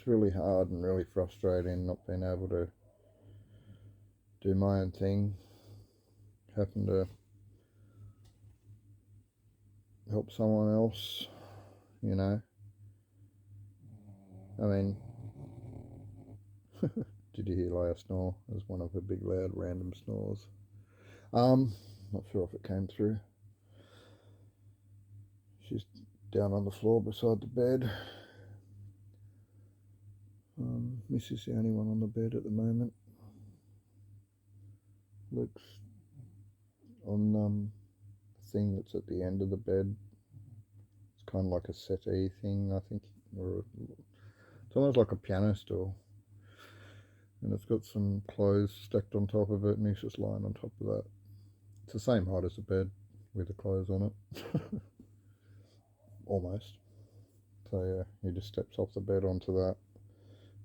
really hard and really frustrating not being able to do my own thing, having to help someone else, you know. I mean, did you hear Leia snore? It was one of her big loud random snores. Not sure if it came through. She's down on the floor beside the bed. Missy's the only one on the bed at the moment. Luke's on the thing that's at the end of the bed. It's kind of like a settee thing, I think, or it's almost like a piano stool. And it's got some clothes stacked on top of it, and he's just lying on top of that. It's the same height as the bed with the clothes on it. Almost. So yeah, he just steps off the bed onto that,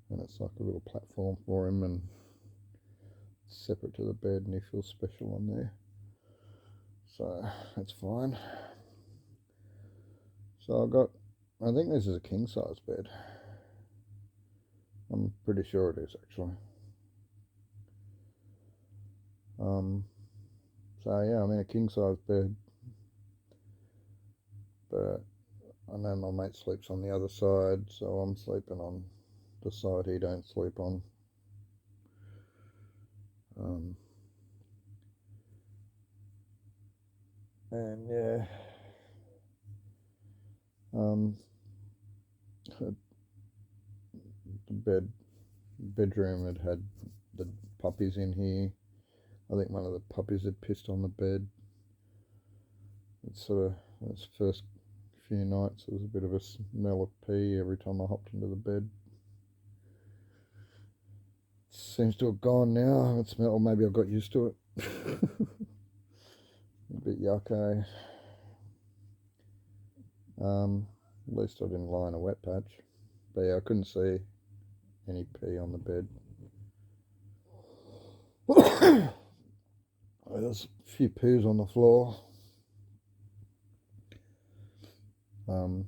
and it's like a little platform for him, and separate to the bed, and he feels special on there. So that's fine. So I think this is a king size bed. I'm pretty sure it is, actually. So yeah, I'm in a king size bed, but I know my mate sleeps on the other side, so I'm sleeping on the side he don't sleep on. And yeah, the bedroom had the puppies in here. I think one of the puppies had pissed on the bed. It's first few nights, there was a bit of a smell of pee every time I hopped into the bed. Seems to have gone now. I haven't smelled, or maybe I've got used to it. A bit yucky. At least I didn't lie in a wet patch. But yeah, I couldn't see any pee on the bed. There's a few poos on the floor. Sorry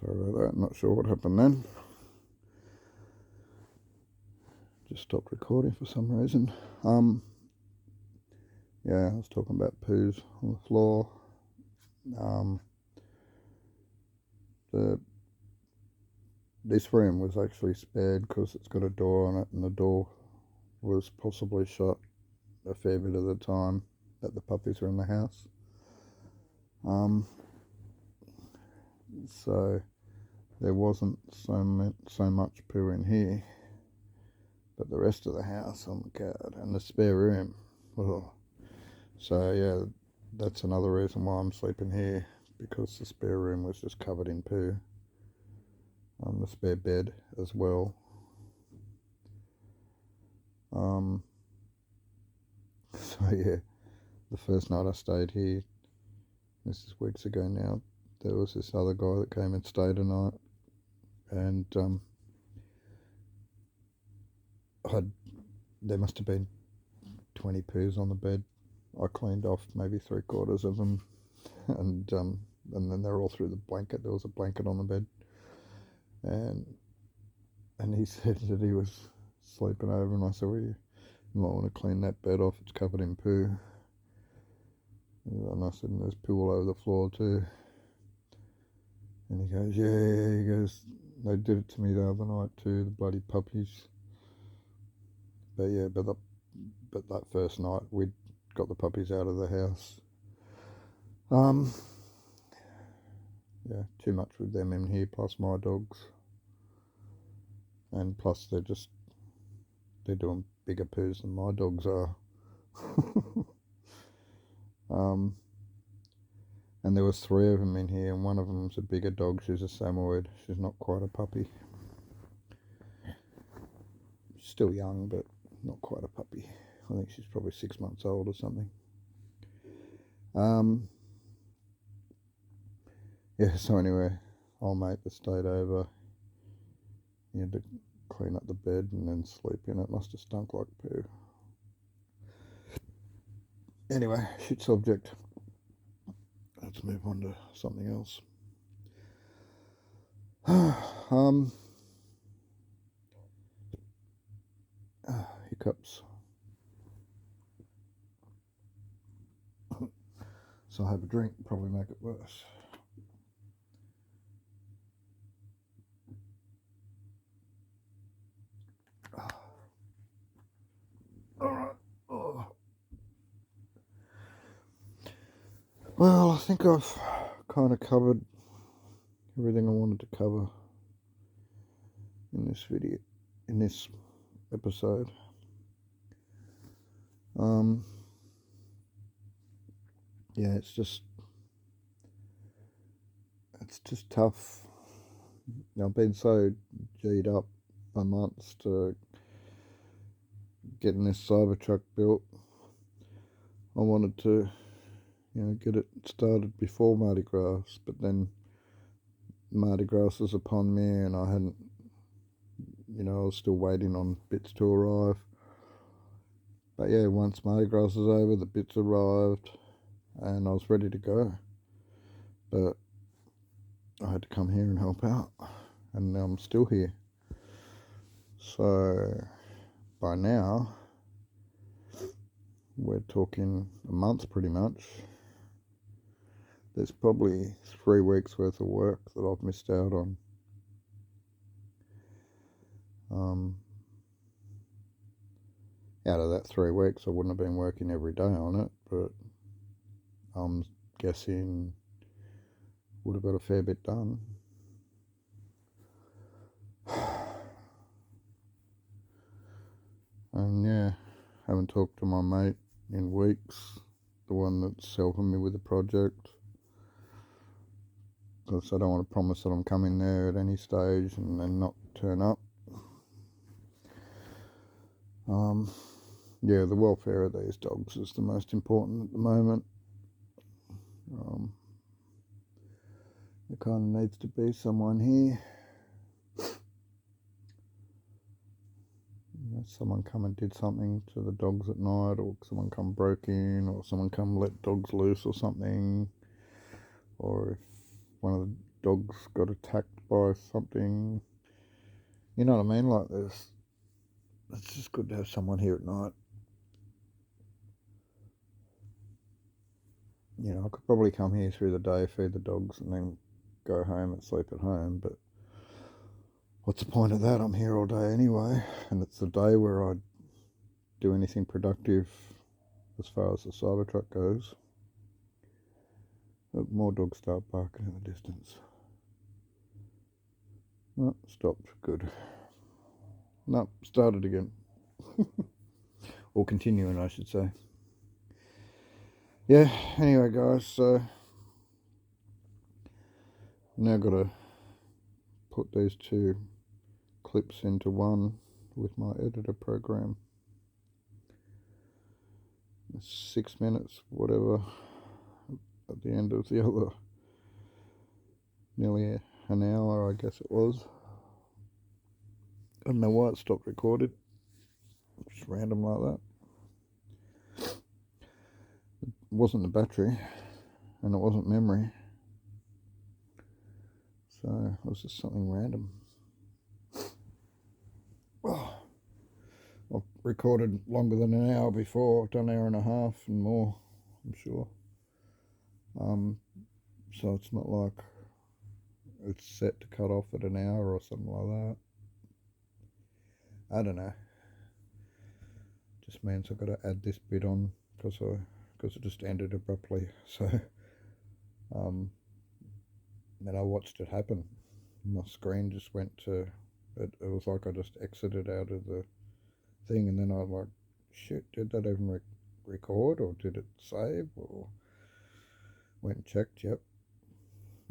about that. Not sure what happened then. Just stopped recording for some reason. Yeah, I was talking about poos on the floor. This room was actually spared because it's got a door on it, and the door was possibly shut a fair bit of the time that the puppies were in the house. So there wasn't so much poo in here, but the rest of the house, oh my god, and the spare room. Oh. So yeah, that's another reason why I'm sleeping here, because the spare room was just covered in poo. The spare bed as well. So yeah, the first night I stayed here, this is weeks ago now, there was this other guy that came and stayed a night, and there must have been 20 poos on the bed. I cleaned off maybe 3/4 of them, and then they're all through the blanket. There was a blanket on the bed, and he said that he was sleeping over, and I said, well, you might want to clean that bed off, it's covered in poo. And I said, there's poo all over the floor too. And he goes, yeah, he goes, they did it to me the other night too, the bloody puppies. But yeah, but that first night we'd got the puppies out of the house. Yeah, too much with them in here, plus my dogs. And plus they're doing bigger poos than my dogs are. And there was 3 of them in here, and one of them's a bigger dog. She's a Samoyed. She's not quite a puppy. She's still young, but not quite a puppy. I think she's probably 6 months old or something. Yeah, so anyway, old mate that stayed over, he had to clean up the bed and then sleep in it. Must have stunk like poo. Anyway, shit subject. Let's move on to something else. Hiccups. So I have a drink, probably make it worse. Alright. Oh. Well, I think I've kind of covered everything I wanted to cover in this video, in this episode. Yeah, it's just tough. I've been so G'd up for months to getting this Cybertruck built. I wanted to, get it started before Mardi Gras, but then Mardi Gras was upon me, and I hadn't, I was still waiting on bits to arrive. But yeah, once Mardi Gras was over, the bits arrived, and I was ready to go. But I had to come here and help out, and now I'm still here. So by now, we're talking a month pretty much. There's probably 3 weeks worth of work that I've missed out on. Out of that 3 weeks, I wouldn't have been working every day on it, but I'm guessing would have got a fair bit done. And yeah, haven't talked to my mate in weeks, the one that's helping me with the project, because I don't want to promise that I'm coming there at any stage and then not turn up. Yeah, the welfare of these dogs is the most important at the moment. There kind of needs to be someone here. Someone come and did something to the dogs at night, or someone come broke in, or someone come let dogs loose or something, or if one of the dogs got attacked by something, you know what I mean? Like this, it's just good to have someone here at night. You know, I could probably come here through the day, feed the dogs, and then go home and sleep at home, but what's the point of that? I'm here all day anyway, and it's the day where I do anything productive as far as the Cybertruck goes. But more dogs start barking in the distance. No, stopped. Good. No, started again. Or continuing, I should say. Yeah, anyway, guys, so now got to put these two clips into one with my editor program. 6 minutes, whatever, at the end of the other, nearly an hour, I guess it was. I don't know why it stopped recording. Just random like that. It wasn't the battery, and it wasn't memory. So it was just something random. Oh, I've recorded longer than an hour before. I've done an hour and a half and more, I'm sure. So it's not like it's set to cut off at an hour or something like that. I don't know. Just means I've got to add this bit on because it just ended abruptly. So then I watched it happen. My screen just went to it. It was like I just exited out of the thing, and then I'm like, shit, did that even record, or did it save, or went and checked? Yep,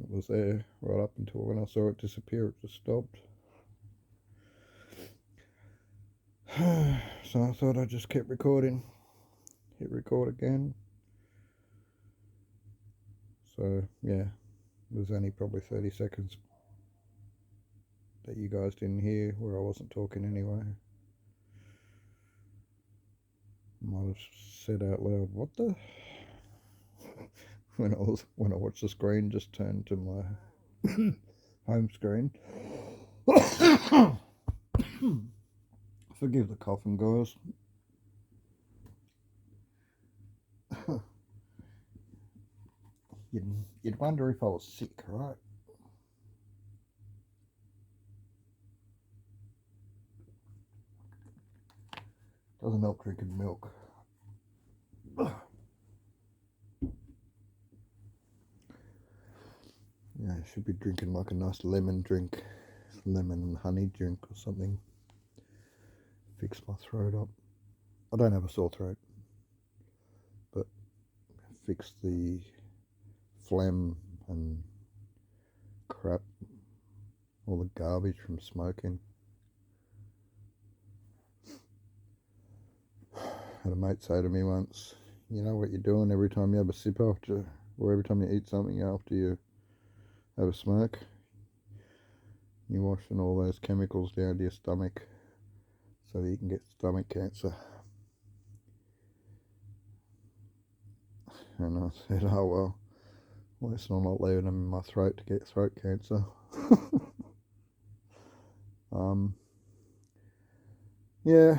it was there right up until when I saw it disappear. It just stopped. So I thought I'd just keep recording. Hit record again. So yeah, it was only probably 30 seconds that you guys didn't hear where I wasn't talking anyway. Might have said out loud, what the? when I watched the screen just turn to my home screen. Forgive the coughing, guys. You'd wonder if I was sick, right? Doesn't help drinking milk. Yeah, I should be drinking like a nice lemon drink, lemon and honey drink or something. Fix my throat up. I don't have a sore throat, but fix the phlegm and crap, all the garbage from smoking. Had a mate say to me once, you know what you're doing every time you have a sip after, or every time you eat something after you have a smoke? You're washing all those chemicals down to your stomach so that you can get stomach cancer. And I said, oh well, at least I'm not leaving them in my throat to get throat cancer. Yeah,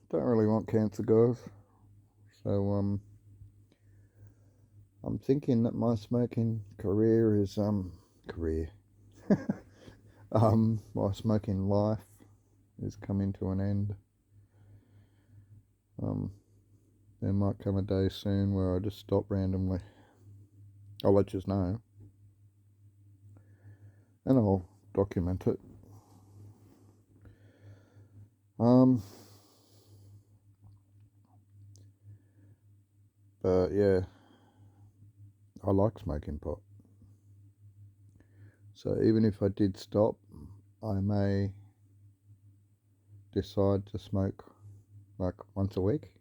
don't really want cancer, guys. So I'm thinking that my smoking career is my smoking life is coming to an end. There might come a day soon where I just stop randomly. I'll let you know, and I'll document it. But yeah, I like smoking pot. So even if I did stop, I may decide to smoke like once a week,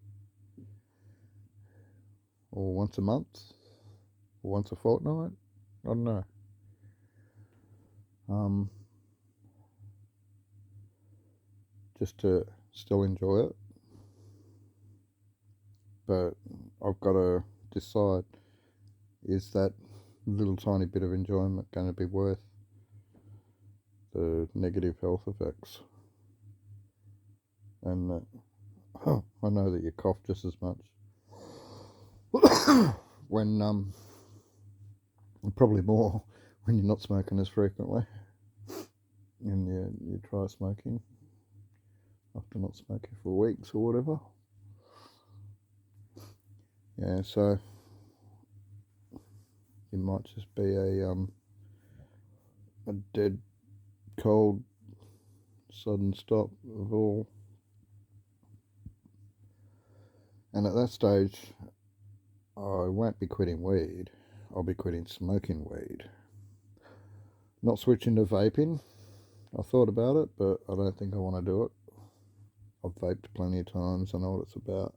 or once a month, or once a fortnight. I don't know. Um, just to still enjoy it, but I've got to decide, is that little tiny bit of enjoyment going to be worth the negative health effects? And I know that you cough just as much when probably more when you're not smoking as frequently, and you try smoking after not smoking for weeks or whatever. Yeah, so it might just be a dead cold sudden stop of all. And at that stage, I won't be quitting weed. I'll be quitting smoking weed. Not switching to vaping. I thought about it, but I don't think I want to do it. I've vaped plenty of times. I know what it's about.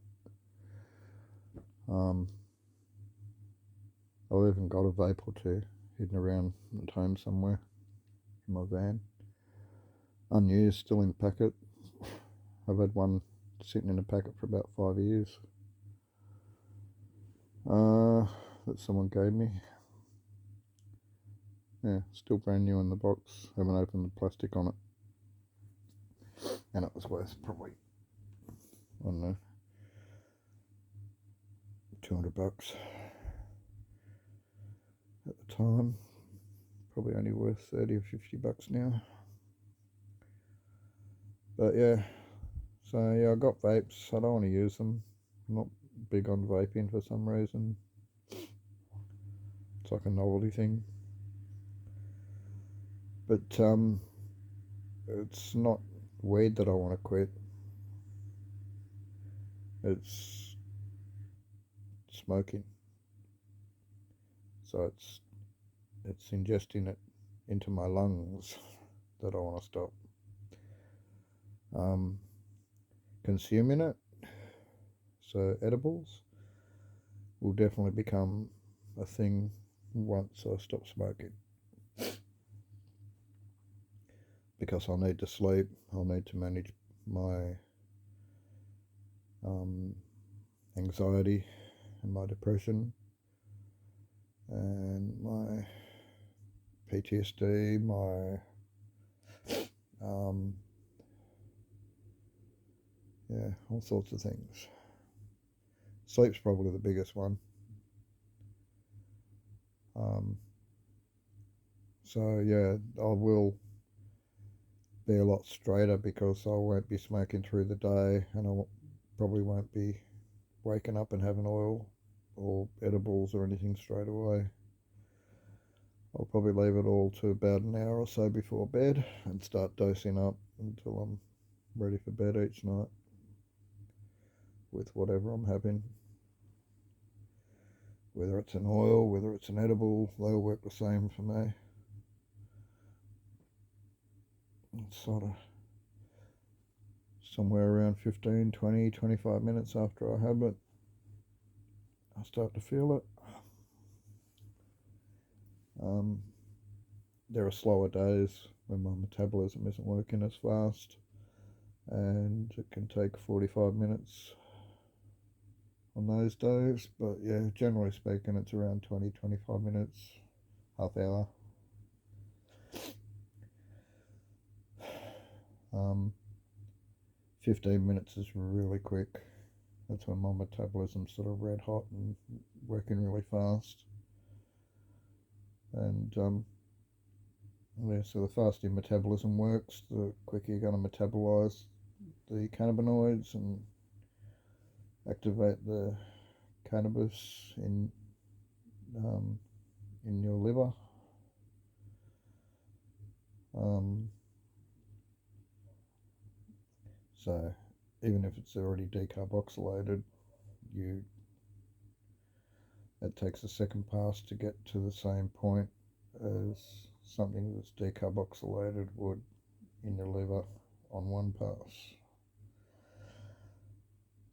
I've even got a vape or two hidden around at home somewhere in my van. Unused, still in packet. I've had one sitting in a packet for about 5 years. That someone gave me. Yeah, still brand new in the box. Haven't opened the plastic on it. And it was worth probably, I don't know, $200 at the time. Probably only worth 30 or $50 now. But yeah, so yeah, I got vapes. I don't want to use them. I'm not big on vaping for some reason. It's like a novelty thing. But it's not weed that I want to quit. It's smoking. So it's ingesting it into my lungs that I want to stop. Consuming it, so edibles, will definitely become a thing once I stop smoking. Because I'll need to sleep, I'll need to manage my anxiety and my depression and my PTSD, my all sorts of things. Sleep's probably the biggest one. So yeah, I will be a lot straighter because I won't be smoking through the day, and I probably won't be waking up and having oil or edibles or anything straight away. I'll probably leave it all to about an hour or so before bed and start dosing up until I'm ready for bed each night with whatever I'm having. Whether it's an oil, whether it's an edible, they all work the same for me. It's sort of somewhere around 15, 20, 25 minutes after I have it, I start to feel it. There are slower days when my metabolism isn't working as fast, and it can take 45 minutes on those days. But yeah, generally speaking, it's around 20, 25 minutes, half hour. 15 minutes is really quick. That's when my metabolism's sort of red hot and working really fast. And yeah, so the faster your metabolism works, the quicker you're going to metabolize the cannabinoids and activate the cannabis in your liver. So even if it's already decarboxylated, it takes a second pass to get to the same point as something that's decarboxylated would in your liver on one pass.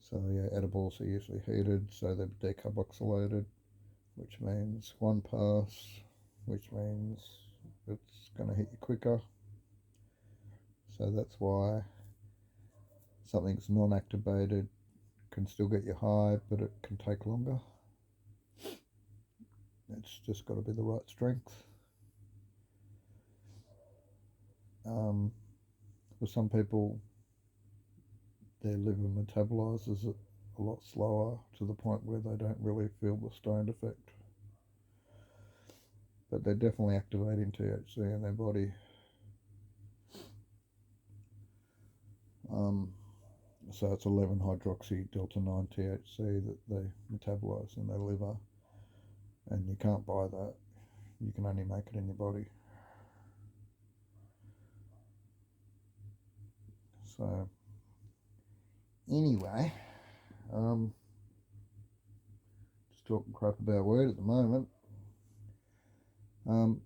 So yeah, edibles are usually heated, so they're decarboxylated, which means one pass, which means it's going to hit you quicker. So that's why something's non-activated can still get you high, but it can take longer. It's just got to be the right strength. For some people, their liver metabolizes it a lot slower to the point where they don't really feel the stoned effect. But they're definitely activating THC in their body. So it's 11 hydroxy delta 9 THC that they metabolize in their liver, and you can't buy that. You can only make it in your body. So anyway, just talking crap about weed at the moment. I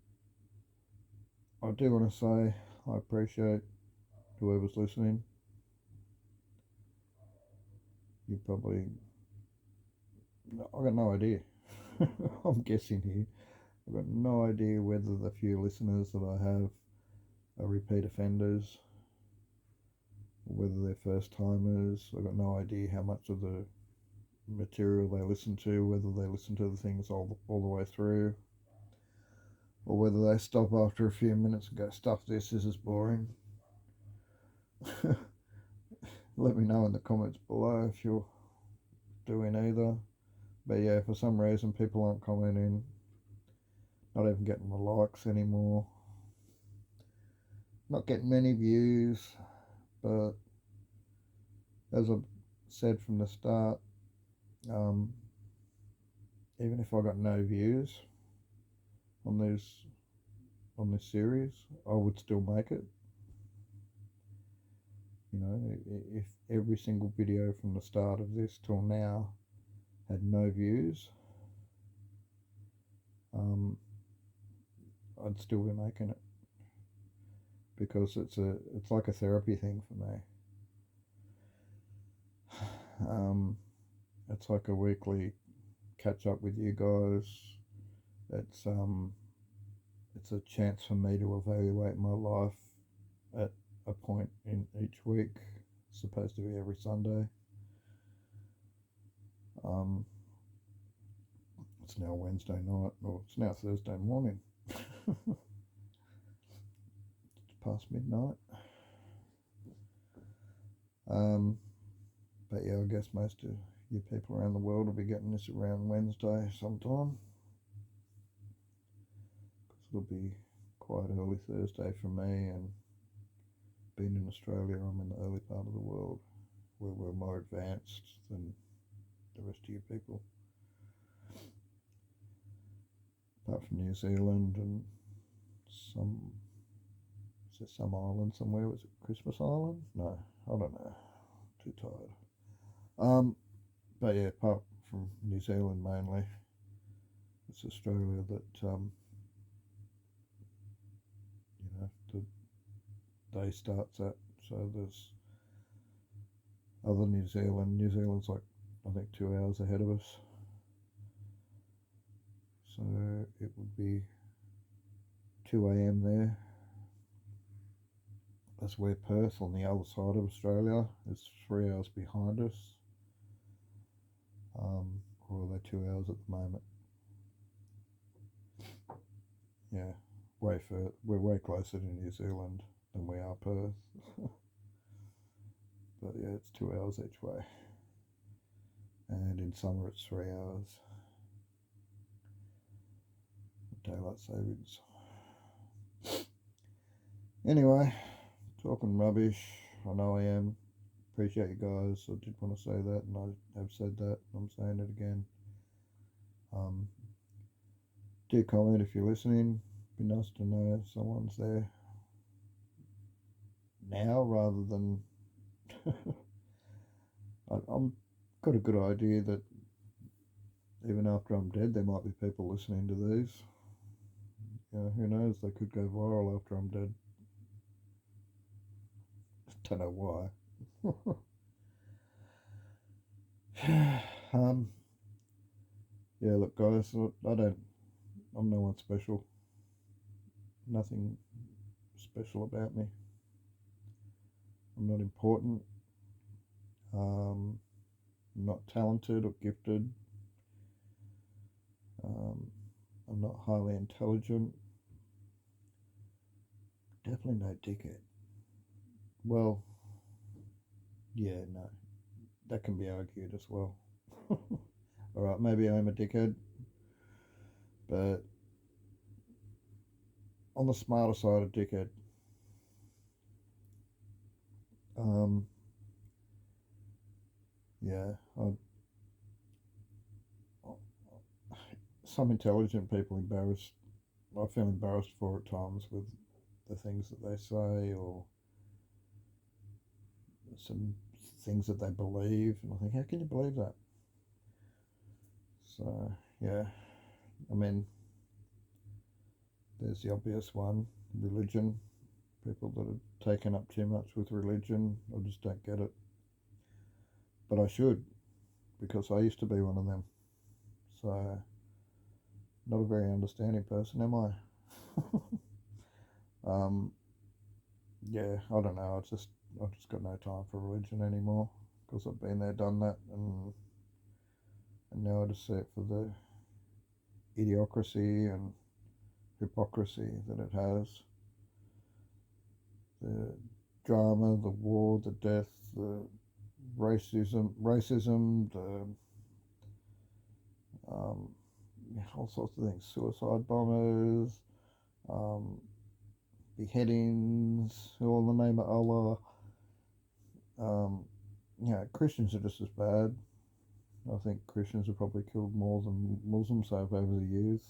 do want to say I appreciate whoever's listening. You probably, I got no idea. I'm guessing here. I've got no idea whether the few listeners that I have are repeat offenders, or whether they're first timers. I've got no idea how much of the material they listen to, whether they listen to the things all the way through, or whether they stop after a few minutes and go, stuff this is boring. Let me know in the comments below if you're doing either. But yeah, for some reason people aren't commenting, not even getting the likes anymore, not getting many views. But as I've said from the start, even if I got no views on this series, I would still make it. You know, if every single video from the start of this till now had no views, I'd still be making it, because it's like a therapy thing for me. It's like a weekly catch up with you guys. It's a chance for me to evaluate my life at a point in each week. It's supposed to be every Sunday. It's now Wednesday night, or it's now Thursday morning. It's past midnight. But yeah, I guess most of you people around the world will be getting this around Wednesday sometime, because it'll be quite early Thursday for me, and being in Australia, I'm in the early part of the world where we're more advanced than the rest of you people. Apart from New Zealand and some island somewhere. Was it Christmas Island? No, I don't know. Too tired. But yeah, apart from New Zealand mainly, it's Australia that the day starts at. So there's other New Zealand. New Zealand's like, I think, 2 hours ahead of us. So it would be 2 a.m. there. That's where Perth, on the other side of Australia, is 3 hours behind us. Or are they 2 hours at the moment? Yeah, we're way closer to New Zealand than we are Perth. But yeah, it's 2 hours each way. And in summer it's 3 hours. Daylight savings. Anyway, talking rubbish. I know I am. Appreciate you guys. I did want to say that, and I have said that. I'm saying it again. Do comment if you're listening. Be nice to know someone's there now, rather than I'm got a good idea that even after I'm dead, there might be people listening to these. Who knows? They could go viral after I'm dead. Don't know why. um, yeah, look, guys, I'm no one special. Nothing special about me. I'm not important. I'm not talented or gifted. Um, I'm not highly intelligent. Definitely no dickhead. Well, yeah, no, that can be argued as well. All right, maybe I'm a dickhead, but on the smarter side of dickhead. Um, yeah, some intelligent people embarrassed. I feel embarrassed for at times with the things that they say or some things that they believe, and I think, how can you believe that? So yeah, I mean, there's the obvious one, religion. People that are taken up too much with religion, I just don't get it. But I should, because I used to be one of them. So not a very understanding person, am I? um, yeah, I don't know. I've just got no time for religion anymore because I've been there, done that, and now I just see it for the idiocracy and hypocrisy that it has. The drama, the war, the death, the racism, the um, all sorts of things, suicide bombers, um, beheadings, all in the name of Allah. Christians are just as bad. I think Christians have probably killed more than Muslims have over the years.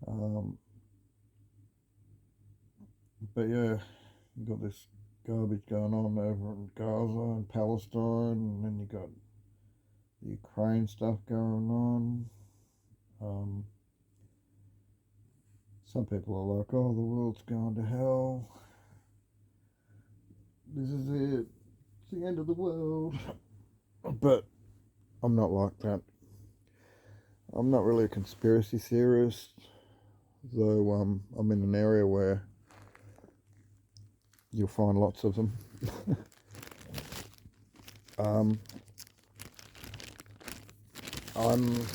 Um, but yeah, you got this garbage going on over in Gaza and Palestine, and then you got the Ukraine stuff going on. Um, some people are like, "Oh, the world's going to hell. This is it. It's the end of the world." But I'm not like that. I'm not really a conspiracy theorist, though. I'm in an area where you'll find lots of them. um, I'm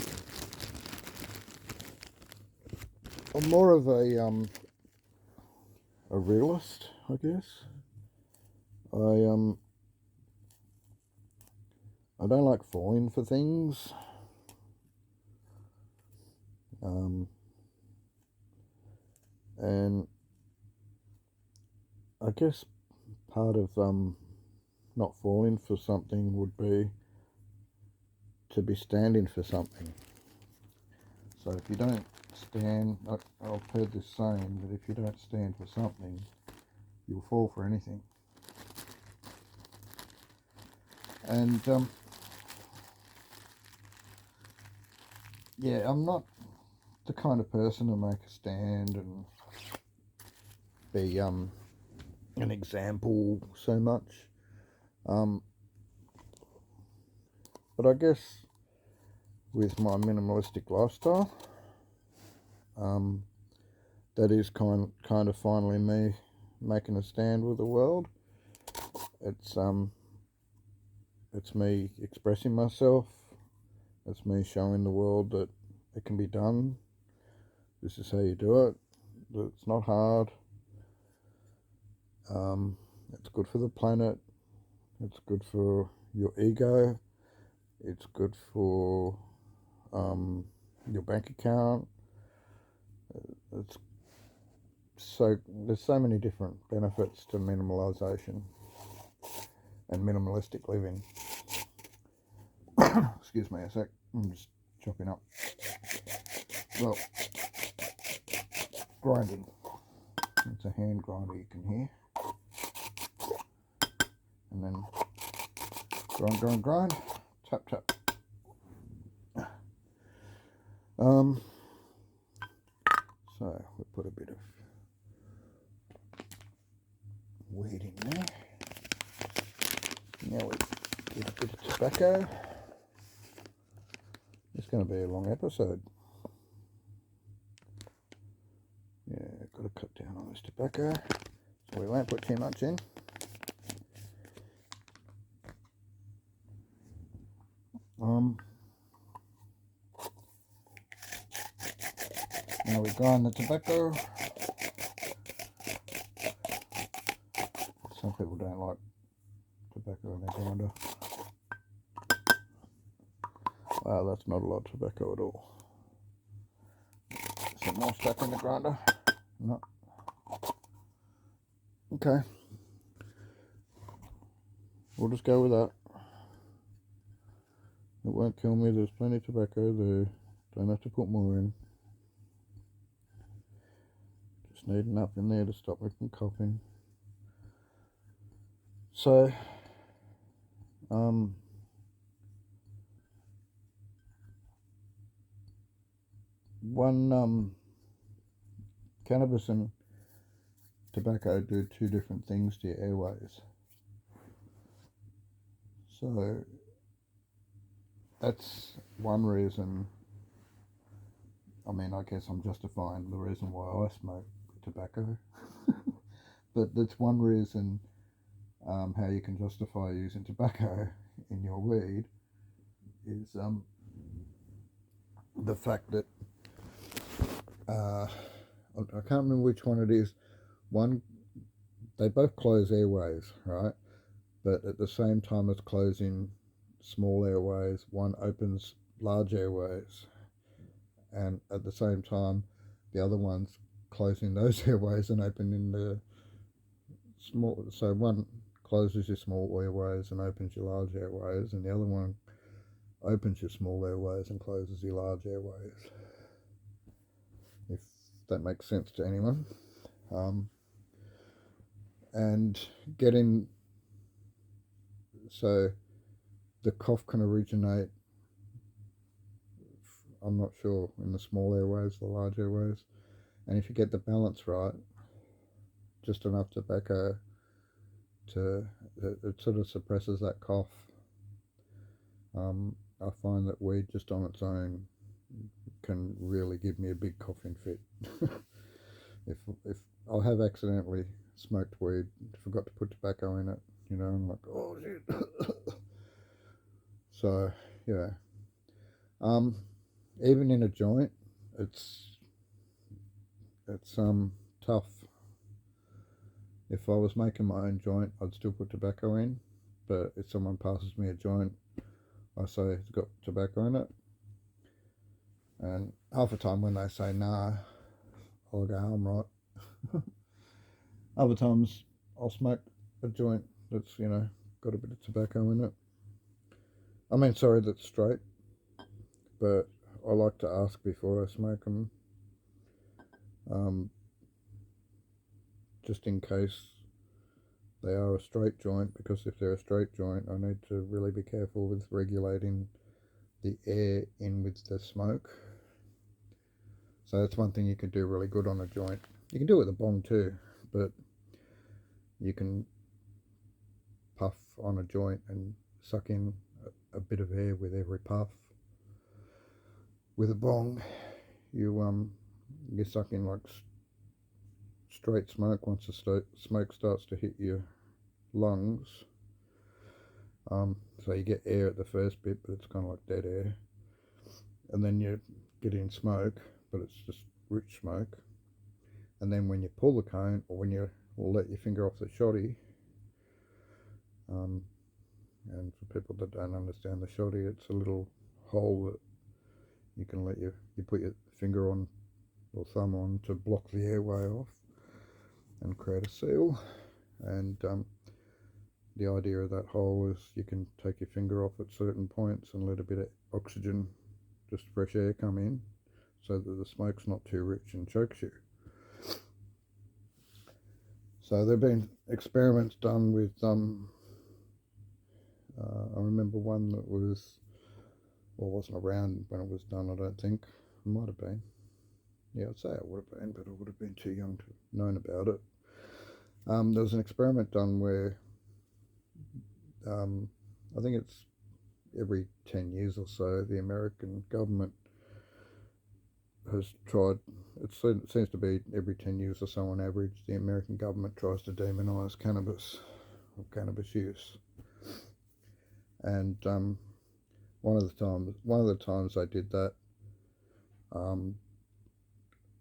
I'm more of a realist, I guess. I um I don't like falling for things. Um, and I guess part of not falling for something would be to be standing for something. So if you don't stand, I've heard this saying that if you don't stand for something, you'll fall for anything. And yeah, I'm not the kind of person to make a stand and be an example so much. But I guess with my minimalistic lifestyle, um, that is kind of finally me making a stand with the world. It's it's me expressing myself. It's me showing the world that it can be done. This is how you do it. It's not hard. It's good for the planet. It's good for your ego. It's good for your bank account. It's there's so many different benefits to minimalisation and minimalistic living. Excuse me a sec. I'm just chopping up. Well, grinding. It's a hand grinder, you can hear. And then grind, tap, tap. So we put a bit of weed in there. Now we a bit of tobacco. It's going to be a long episode. Yeah, got to cut down on this tobacco so we won't put too much in. Now we grind the tobacco. Some people don't like tobacco in their grinder. Wow, that's not a lot of tobacco at all. Some more stuff in the grinder. No. Okay. We'll just go with that. It won't kill me. There's plenty of tobacco there. Don't have to put more in. Just need enough in there to stop me from coughing. So, cannabis and tobacco do two different things to your airways. So, that's one reason. I mean, I guess I'm justifying the reason why I smoke tobacco. But that's one reason how you can justify using tobacco in your weed is the fact that I can't remember which one it is. One, they both close airways, right? But at the same time as closing small airways, one opens large airways, and at the same time the other one's closing those airways and opening the small. So one closes your small airways and opens your large airways, and the other one opens your small airways and closes your large airways, if that makes sense to anyone. And getting, so the cough can originate, I'm not sure, in the small airways, the large airways, and if you get the balance right, just enough tobacco to, it sort of suppresses that cough. I find that weed just on its own can really give me a big coughing fit. if I have accidentally smoked weed, forgot to put tobacco in it, you know, I'm like, oh shit. So yeah, even in a joint, it's tough. If I was making my own joint, I'd still put tobacco in, but if someone passes me a joint, I say it's got tobacco in it, and half the time when they say nah, I'll go home, right? Other times I'll smoke a joint that's, you know, got a bit of tobacco in it. I mean, sorry, that's straight, but I like to ask before I smoke them, just in case they are a straight joint, because if they're a straight joint, I need to really be careful with regulating the air in with the smoke. So that's one thing you can do really good on a joint. You can do it with a bong too, but you can puff on a joint and suck in a bit of air with every puff. With a bong, you suck in like straight smoke once the smoke starts to hit your lungs. So you get air at the first bit, but it's kind of like dead air, and then you get in smoke, but it's just rich smoke. And then when you pull the cone, or when you let your finger off the shoddy, and for people that don't understand the shoddy, it's a little hole that you can you put your finger on or thumb on to block the airway off and create a seal. And the idea of that hole is you can take your finger off at certain points and let a bit of oxygen, just fresh air, come in, so that the smoke's not too rich and chokes you. So there have been experiments done with, I remember one that wasn't around when it was done, I don't think. It might have been. Yeah, I'd say it would have been, but I would have been too young to have known about it. There was an experiment done where I think it's every 10 years or so, the American government has tried, it seems to be every 10 years or so on average, the American government tries to demonise cannabis or cannabis use. And one of the times they did that, um,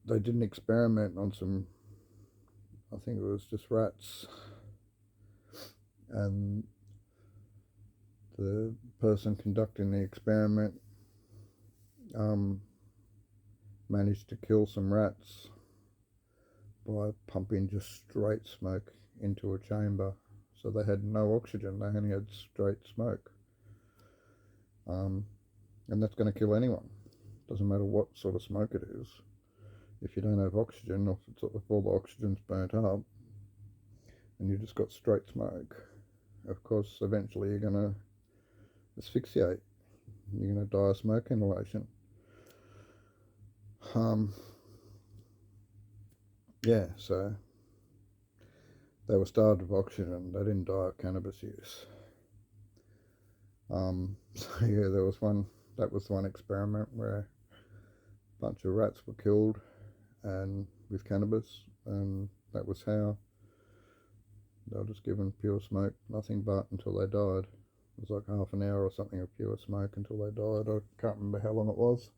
they did an experiment on some, I think it was just rats, and the person conducting the experiment um, managed to kill some rats by pumping just straight smoke into a chamber. So they had no oxygen, they only had straight smoke. And that's going to kill anyone. Doesn't matter what sort of smoke it is. If you don't have oxygen, or if all the oxygen's burnt up, and you just got straight smoke, of course, eventually you're going to asphyxiate. You're going to die of smoke inhalation. Yeah, so they were starved of oxygen. They didn't die of cannabis use. So yeah, that was one experiment where a bunch of rats were killed and with cannabis, and that was how they were just given pure smoke, nothing but, until they died. It was like half an hour or something of pure smoke until they died. I can't remember how long it was,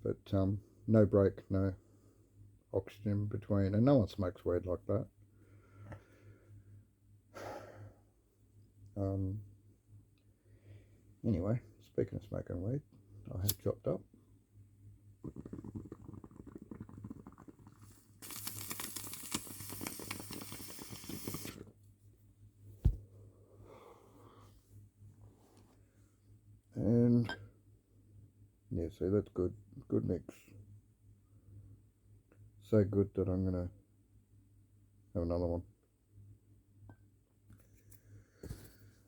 but no break, no oxygen between, and no one smokes weed like that. Anyway, speaking of smoking weed, I have chopped up. And yeah, see, that's good mix. So good that I'm gonna have another one.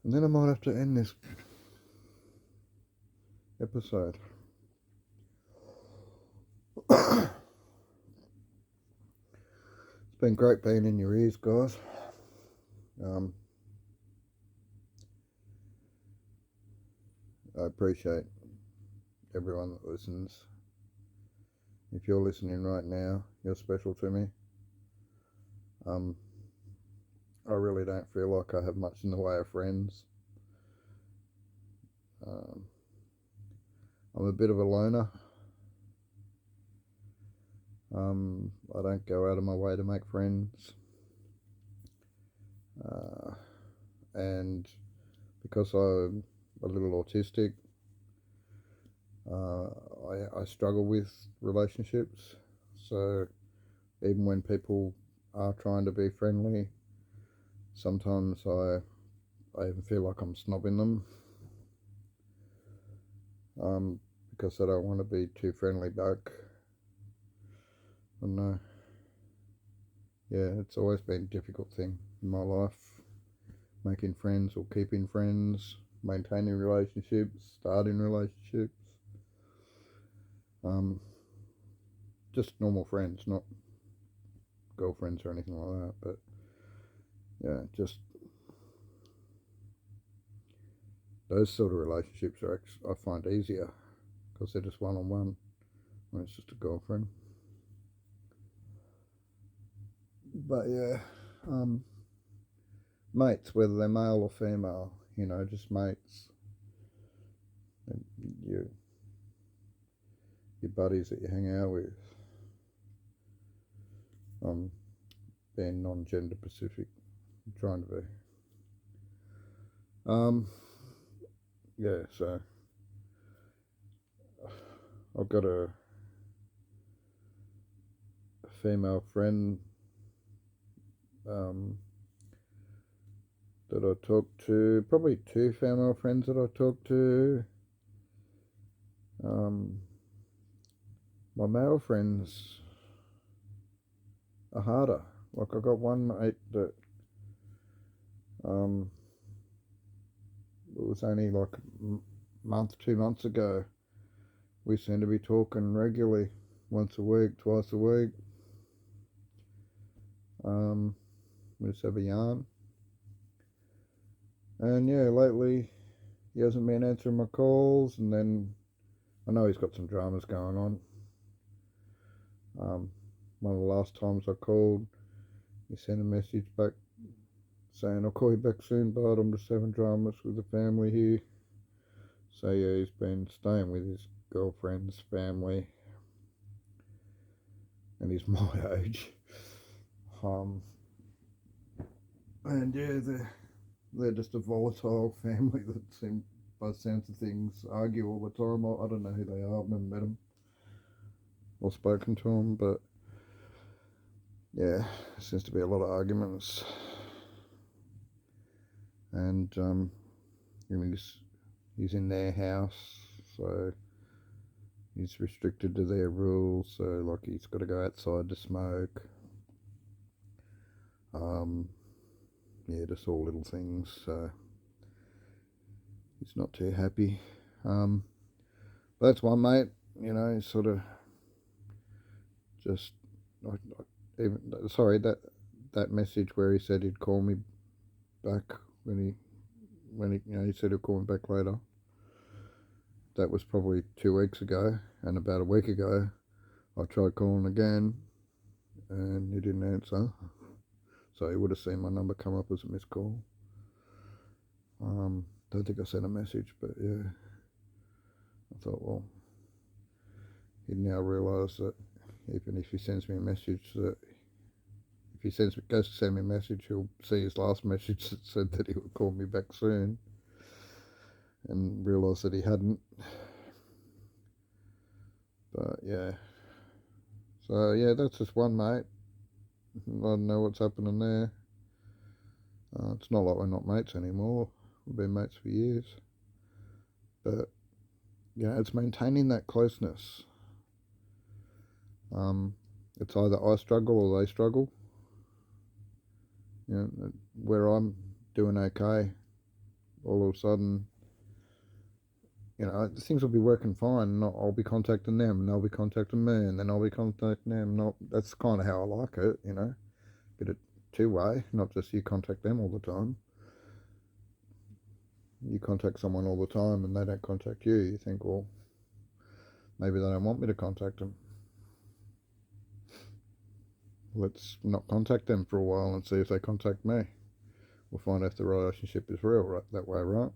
And then I might have to end this episode. It's been great being in your ears, guys. I appreciate everyone that listens. If you're listening right now, you're special to me. I really don't feel like I have much in the way of friends. I'm a bit of a loner. I don't go out of my way to make friends. And because I'm a little autistic, I struggle with relationships. So even when people are trying to be friendly, sometimes I even feel like I'm snobbing them, because I don't want to be too friendly back. And yeah, it's always been a difficult thing in my life, making friends or keeping friends, maintaining relationships, starting relationships. Just normal friends, not girlfriends or anything like that, but yeah, just those sort of relationships are I find easier because they're just one-on-one when it's just a girlfriend. But yeah, mates, whether they're male or female, just mates, and your buddies that you hang out with. Being non-gender specific, I'm trying to be. Yeah, so I've got a female friend that I talk to, probably two female friends that I talk to. My male friends are harder. Like I got one mate that it was only like a month, 2 months ago. We seem to be talking regularly, once a week, twice a week. We just have a yarn. And yeah, lately he hasn't been answering my calls, and then I know he's got some dramas going on. One of the last times I called, he sent a message back saying, "I'll call you back soon, but I'm just having dramas with the family here." So yeah, he's been staying with his girlfriend's family, and he's my age. Um, and yeah, they're just a volatile family that seem, by the sounds of things, argue all the time. I don't know who they are. I've never met them or spoken to them, but yeah, there seems to be a lot of arguments. And he's in their house, so he's restricted to their rules. So like he's got to go outside to smoke. Um, yeah, just all little things. So he's not too happy. But that's one mate. You know, he's sort of just even sorry that message where he said he'd call me back when he he said he'd call me back later. That was probably 2 weeks ago, and about a week ago, I tried calling again, and he didn't answer. So he would have seen my number come up as a missed call. Don't think I sent a message, but yeah, I thought, well, he'd now realise that even if he sends me a message, that if he goes to send me a message, he'll see his last message that said that he would call me back soon, and realise that he hadn't. But yeah, so yeah, that's just one mate. I don't know what's happening there. It's not like we're not mates anymore. We've been mates for years, but yeah, it's maintaining that closeness. Um, it's either I struggle or they struggle. You know, where I'm doing okay, all of a sudden, things will be working fine, and I'll be contacting them, and they'll be contacting me, and then I'll be contacting them. Not that's kind of how I like it, bit of two-way, not just you contact them all the time. You contact someone all the time, and they don't contact you. You think, well, maybe they don't want me to contact them. Let's not contact them for a while and see if they contact me. We'll find out if the relationship is real right that way, right?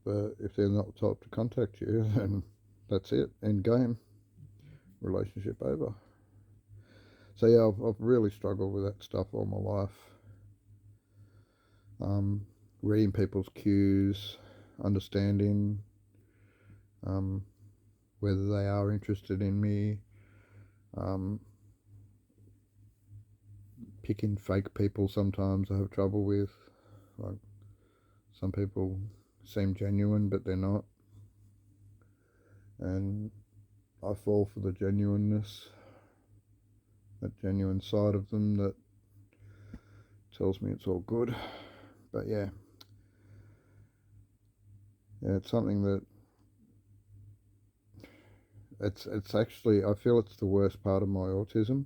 But if they're not the type to contact you, then that's it. End game. Relationship over. So yeah, I've really struggled with that stuff all my life. Reading people's cues, understanding whether they are interested in me, picking fake people sometimes I have trouble with. Like some people seem genuine but they're not, and I fall for the genuineness, that genuine side of them that tells me it's all good. But yeah, it's something that it's actually, I feel it's the worst part of my autism.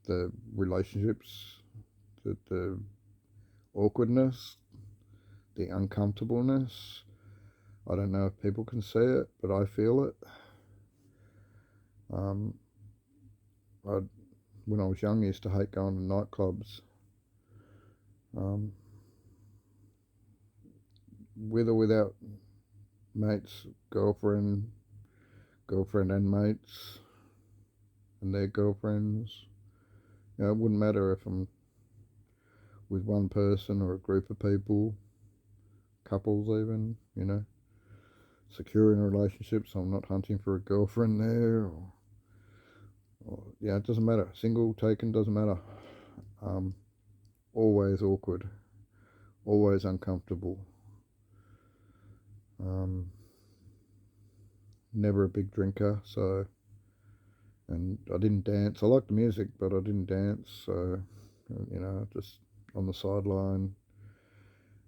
The relationships, the awkwardness, the uncomfortableness. I don't know if people can see it, but I feel it. I When I was young, I used to hate going to nightclubs. With or without mates, girlfriend and mates, and their girlfriends. It wouldn't matter if I'm with one person or a group of people, couples even, securing a relationship, so I'm not hunting for a girlfriend there, or yeah, it doesn't matter. Single, taken, doesn't matter. Always awkward, always uncomfortable. Never a big drinker, and I didn't dance. I liked the music, but I didn't dance, so just on the sideline.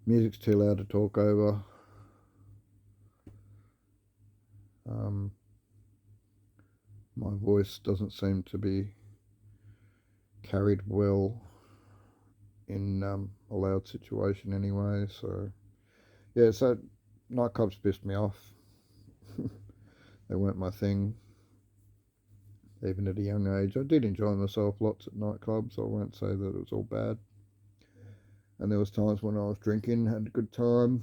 Music's too loud to talk over. My voice doesn't seem to be carried well in a loud situation anyway. So yeah, so nightclubs pissed me off. They weren't my thing, even at a young age. I did enjoy myself lots at nightclubs. I won't say that it was all bad. And there was times when I was drinking, had a good time.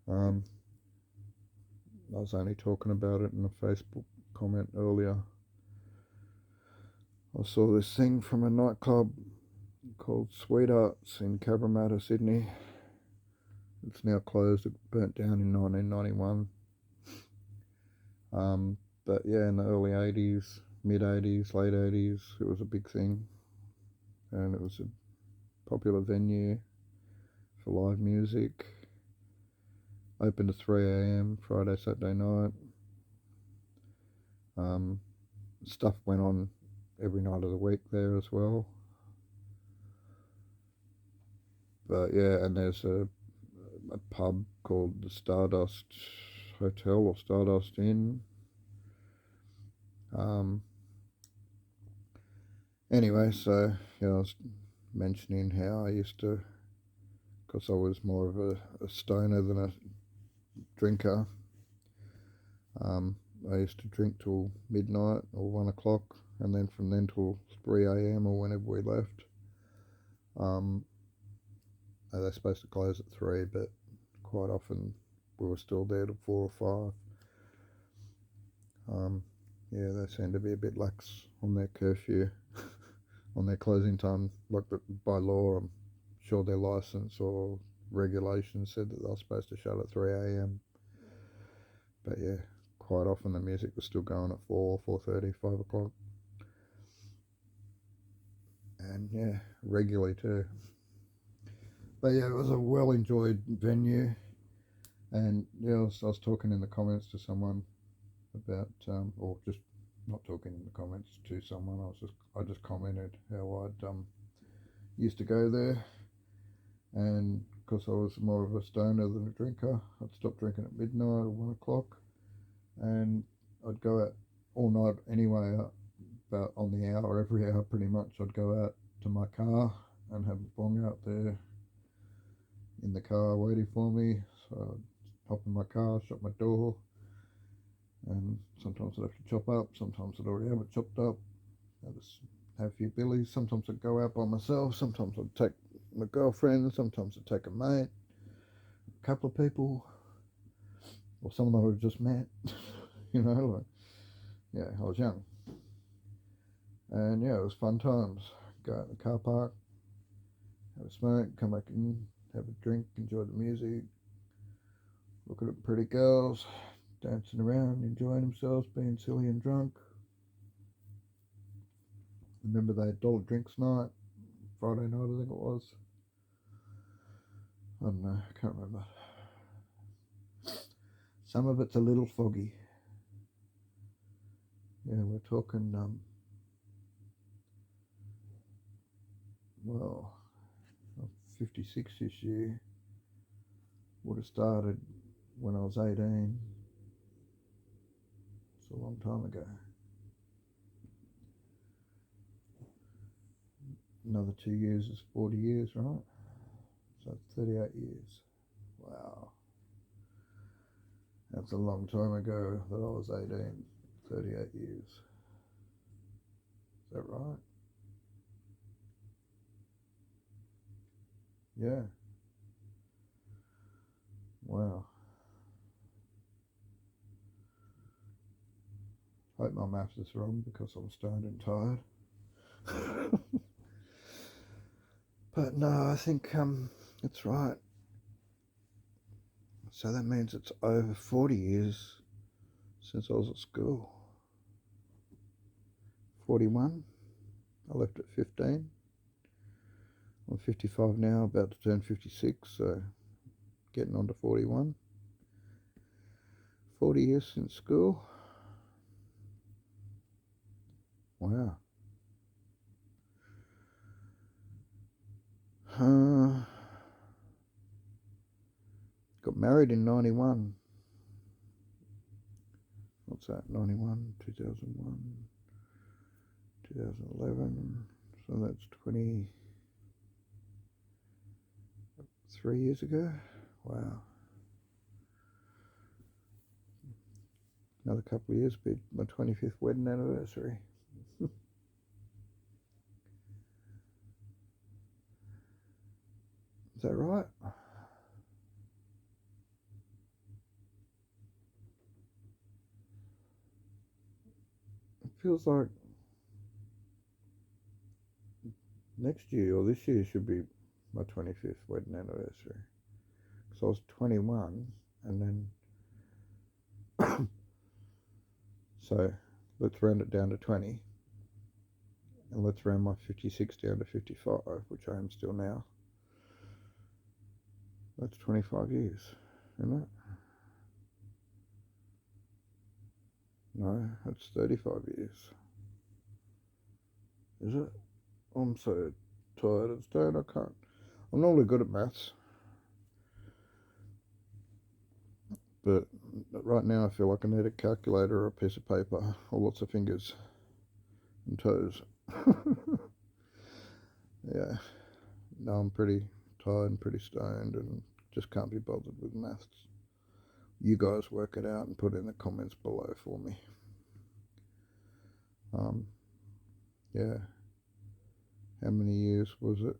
Um, I was only talking about it in a Facebook comment earlier. I saw this thing from a nightclub called Sweethearts in Cabramatta, Sydney. It's now closed. It burnt down in 1991. But yeah, in the early 80s, mid 80s, late 80s, it was a big thing. And it was a popular venue for live music. Open to 3 a.m. Friday, Saturday night. Stuff went on every night of the week there as well. But yeah, and there's a pub called the Stardust Hotel or Stardust Inn. Anyway, so yeah, I was mentioning how I used to, because I was more of a stoner than a drinker. I used to drink till midnight or 1 o'clock, and then from then till 3 a.m. or whenever we left. They're supposed to close at 3, but quite often we were still there till 4 or 5. Yeah, they seem to be a bit lax on their curfew, on their closing time. Like by law, I'm sure their license or regulations said that they were supposed to shut at 3 a.m. But yeah, quite often the music was still going at 4, 4:30, 5 o'clock. And yeah, regularly too. But yeah, it was a well enjoyed venue. And yeah, I was talking in the comments to someone about, or just not talking in the comments to someone. I just commented how I'd used to go there, and because I was more of a stoner than a drinker, I'd stop drinking at midnight or 1 o'clock, and I'd go out all night anyway. About on the hour, every hour, pretty much. I'd go out to my car and have a bong out there in the car waiting for me. So I'd hop in my car, shut my door, and sometimes I'd have to chop up. Sometimes I'd already have it chopped up. I'd just have a few billies. Sometimes I'd go out by myself. Sometimes I'd take my girlfriend. Sometimes I'd take a mate, a couple of people, or someone that I'd just met. Like, yeah, I was young. And yeah, it was fun times. Go out in the car park, have a smoke, come back in, have a drink, enjoy the music, look at the pretty girls, dancing around, enjoying themselves, being silly and drunk. Remember they had dollar drinks night, Friday night I think it was. I don't know, I can't remember. Some of it's a little foggy. Yeah, we're talking, well, I'm 56 this year. Would have started when I was 18. It's a long time ago. Another 2 years is 40 years, right? So 38 years. Wow. That's a long time ago that I was 18. 38 years. Is that right? Yeah. Wow. Hope my maths is wrong because I'm stoned and tired. But no, I think it's right. So that means it's over 40 years since I was at school. 41. I left at 15. I'm 55 now, about to turn 56, so getting on to 41. 40 years since school. Wow. Got married in 91. What's that? 91, 2001, 2011. So that's 20. 3 years ago. Wow. Another couple of years, be my 25th wedding anniversary. Is that right? It feels like next year or this year should be my 25th wedding anniversary. Because I was 21 and then. So let's round it down to 20. And let's round my 56 down to 55, which I am still now. That's 25 years, isn't it? No, that's 35 years. Is it? I'm so tired of stone, I can't. I'm normally good at maths. But right now I feel like I need a calculator or a piece of paper or lots of fingers and toes. Yeah. No, I'm pretty tired and pretty stoned and just can't be bothered with maths. You guys work it out and put it in the comments below for me. Yeah. How many years was it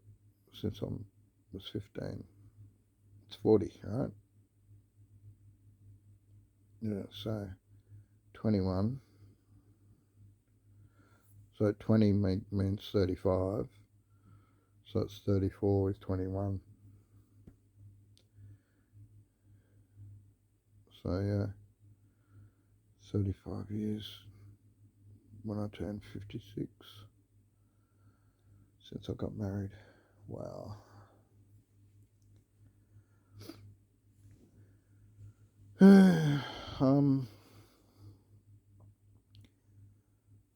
since I was 15? It's 40, right? Yeah, so 21. So 20 means 35. So it's 34 with 21. So yeah, 35 years when I turned 56 since I got married. Wow. I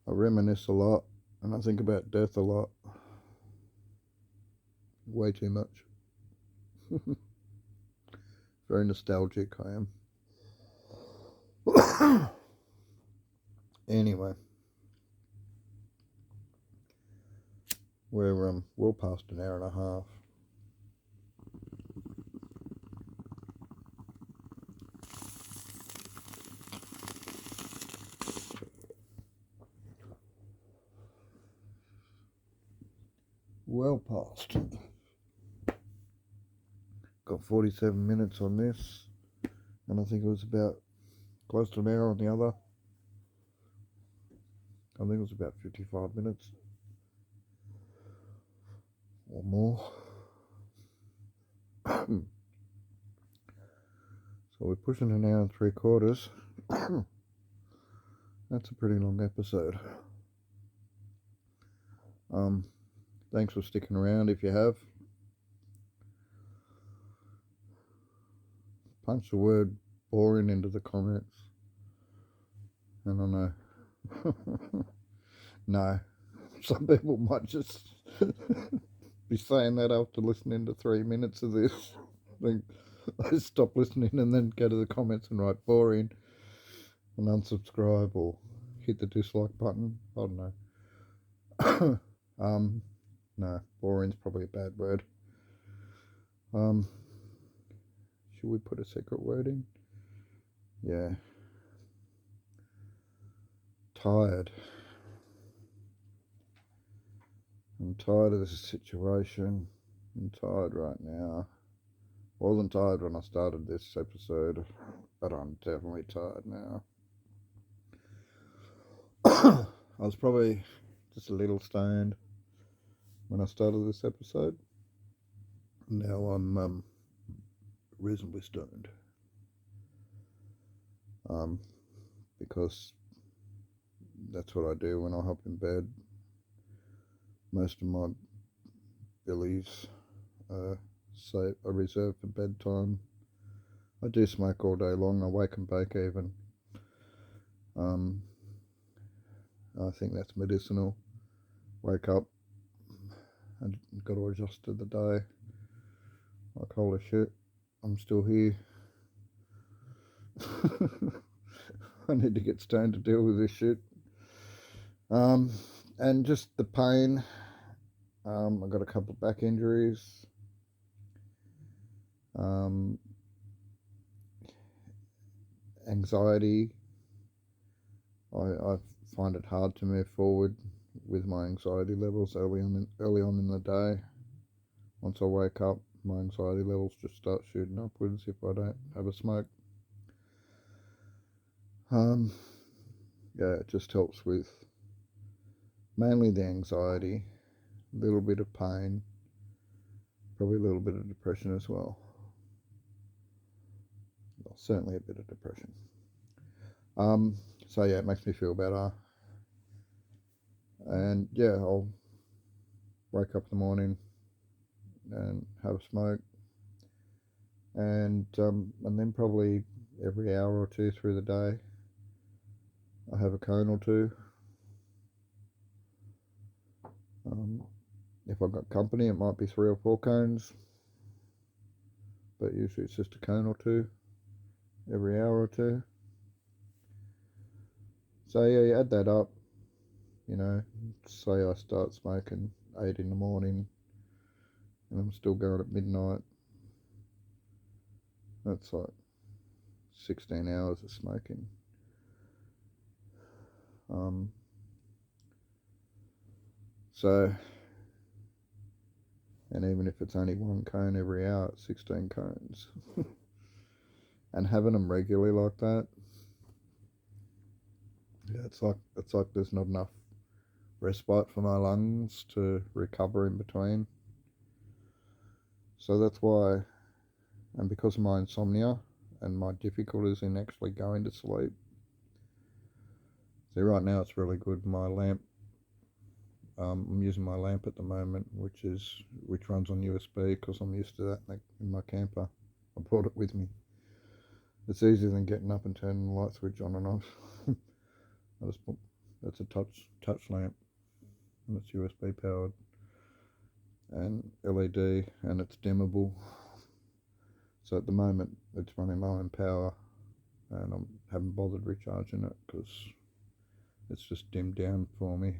reminisce a lot and I think about death a lot. Way too much. Very nostalgic I am. Anyway, we're well past an hour and a half. Well past. Got 47 minutes on this, and I think it was about close to an hour on the other. I think it was about 55 minutes or more. So we're pushing an hour and 3/4. That's a pretty long episode. Thanks for sticking around if you have. Punch the word boring into the comments. I don't know. No. Some people might just be saying that after listening to 3 minutes of this. Then I stop listening and then go to the comments and write boring and unsubscribe or hit the dislike button. I don't know. No, boring's probably a bad word. Should we put a secret word in? Yeah. Tired. I'm tired of this situation. I'm tired right now. I wasn't tired when I started this episode, but I'm definitely tired now. I was probably just a little stoned when I started this episode. Now I'm reasonably stoned. Because that's what I do when I hop in bed. Most of my billies are reserved for bedtime. I do smoke all day long. I wake and bake even. I think that's medicinal. Wake up and got to adjust to the day. Like, holy shit, I'm still here. I need to get stoned to deal with this shit. And just the pain. I got a couple of back injuries. Anxiety. I find it hard to move forward with my anxiety levels early on in the day. Once I wake up, my anxiety levels just start shooting upwards if I don't have a smoke. Um, yeah, it just helps with mainly the anxiety, a little bit of pain, probably a little bit of depression as well. Well, certainly a bit of depression. Um, so yeah, it makes me feel better. And yeah, I'll wake up in the morning and have a smoke, and then probably every hour or two through the day, I have a cone or two. Um, if I've got company, it might be 3 or 4 cones, but usually it's just a cone or two every hour or two. So yeah, you add that up, you know, say I start smoking 8 in the morning and I'm still going at midnight. That's like 16 hours of smoking. Um, so, and even if it's only 1 cone every hour, it's 16 cones. And having them regularly like that, yeah, it's like there's not enough respite for my lungs to recover in between. So that's why, and because of my insomnia and my difficulties in actually going to sleep. See, right now it's really good. My lamp, I'm using my lamp at the moment, which runs on USB because I'm used to that in my camper. I brought it with me. It's easier than getting up and turning the light switch on and off. I just put, that's a touch lamp, and it's USB powered and LED, and it's dimmable. So at the moment it's running low in power, and I haven't bothered recharging it because it's just dimmed down for me.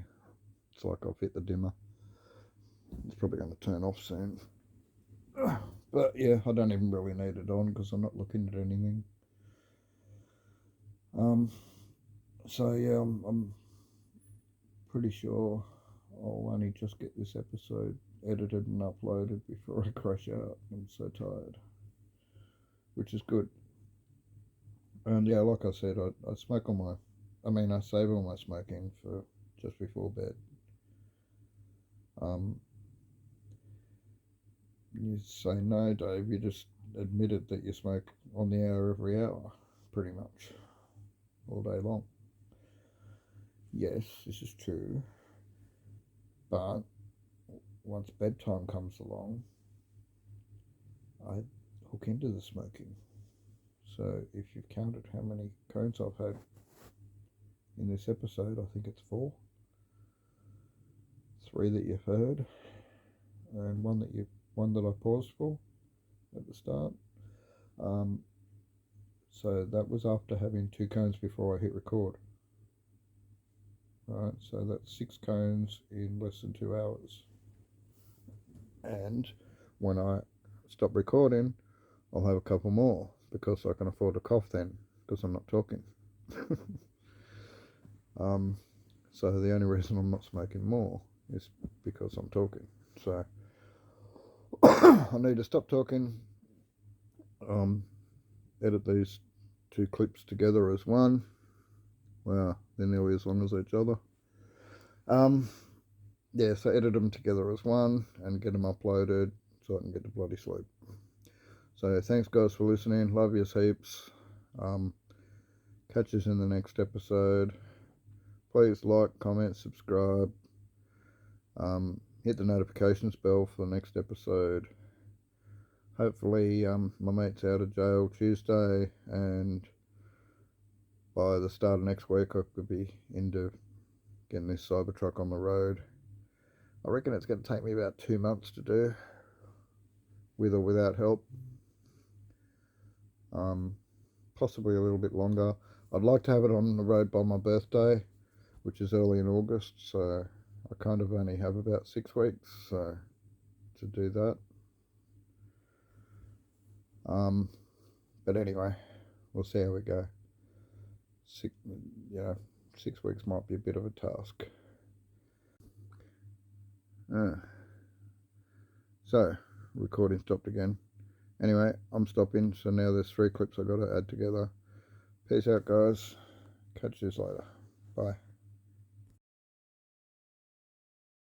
It's like I've hit the dimmer. It's probably going to turn off soon. But yeah, I don't even really need it on because I'm not looking at anything. Um, so yeah, I'm pretty sure I'll only just get this episode edited and uploaded before I crash out. I'm so tired, which is good. And yeah, like I said, I smoke I save all my smoking for just before bed. Um, you say no, Dave. You just admitted that you smoke on the hour every hour, pretty much, all day long. Yes, this is true. But once bedtime comes along, I hook into the smoking. So if you've counted how many cones I've had in this episode, I think it's 4. 3 that you've heard, and one that I paused for at the start. Um, so that was after having 2 cones before I hit record. Right, so that's 6 cones in less than 2 hours. And when I stop recording, I'll have a couple more because I can afford to cough then because I'm not talking. So the only reason I'm not smoking more is because I'm talking. So I need to stop talking, edit these 2 clips together as one. Wow, they're nearly as long as each other. Yeah, so edit them together as one and get them uploaded so I can get to bloody sleep. So thanks guys for listening. Love yous heaps. Catch us in the next episode. Please like, comment, subscribe. Hit the notifications bell for the next episode. Hopefully my mate's out of jail Tuesday, and by the start of next week I could be into getting this Cybertruck on the road. I reckon it's going to take me about 2 months to do, with or without help. Possibly a little bit longer. I'd like to have it on the road by my birthday, which is early in August, so I kind of only have about 6 weeks to do that. But anyway, we'll see how we go. 6 weeks might be a bit of a task. So, recording stopped again. Anyway, I'm stopping, so now there's 3 clips I've got to add together. Peace out, guys. Catch you later. Bye.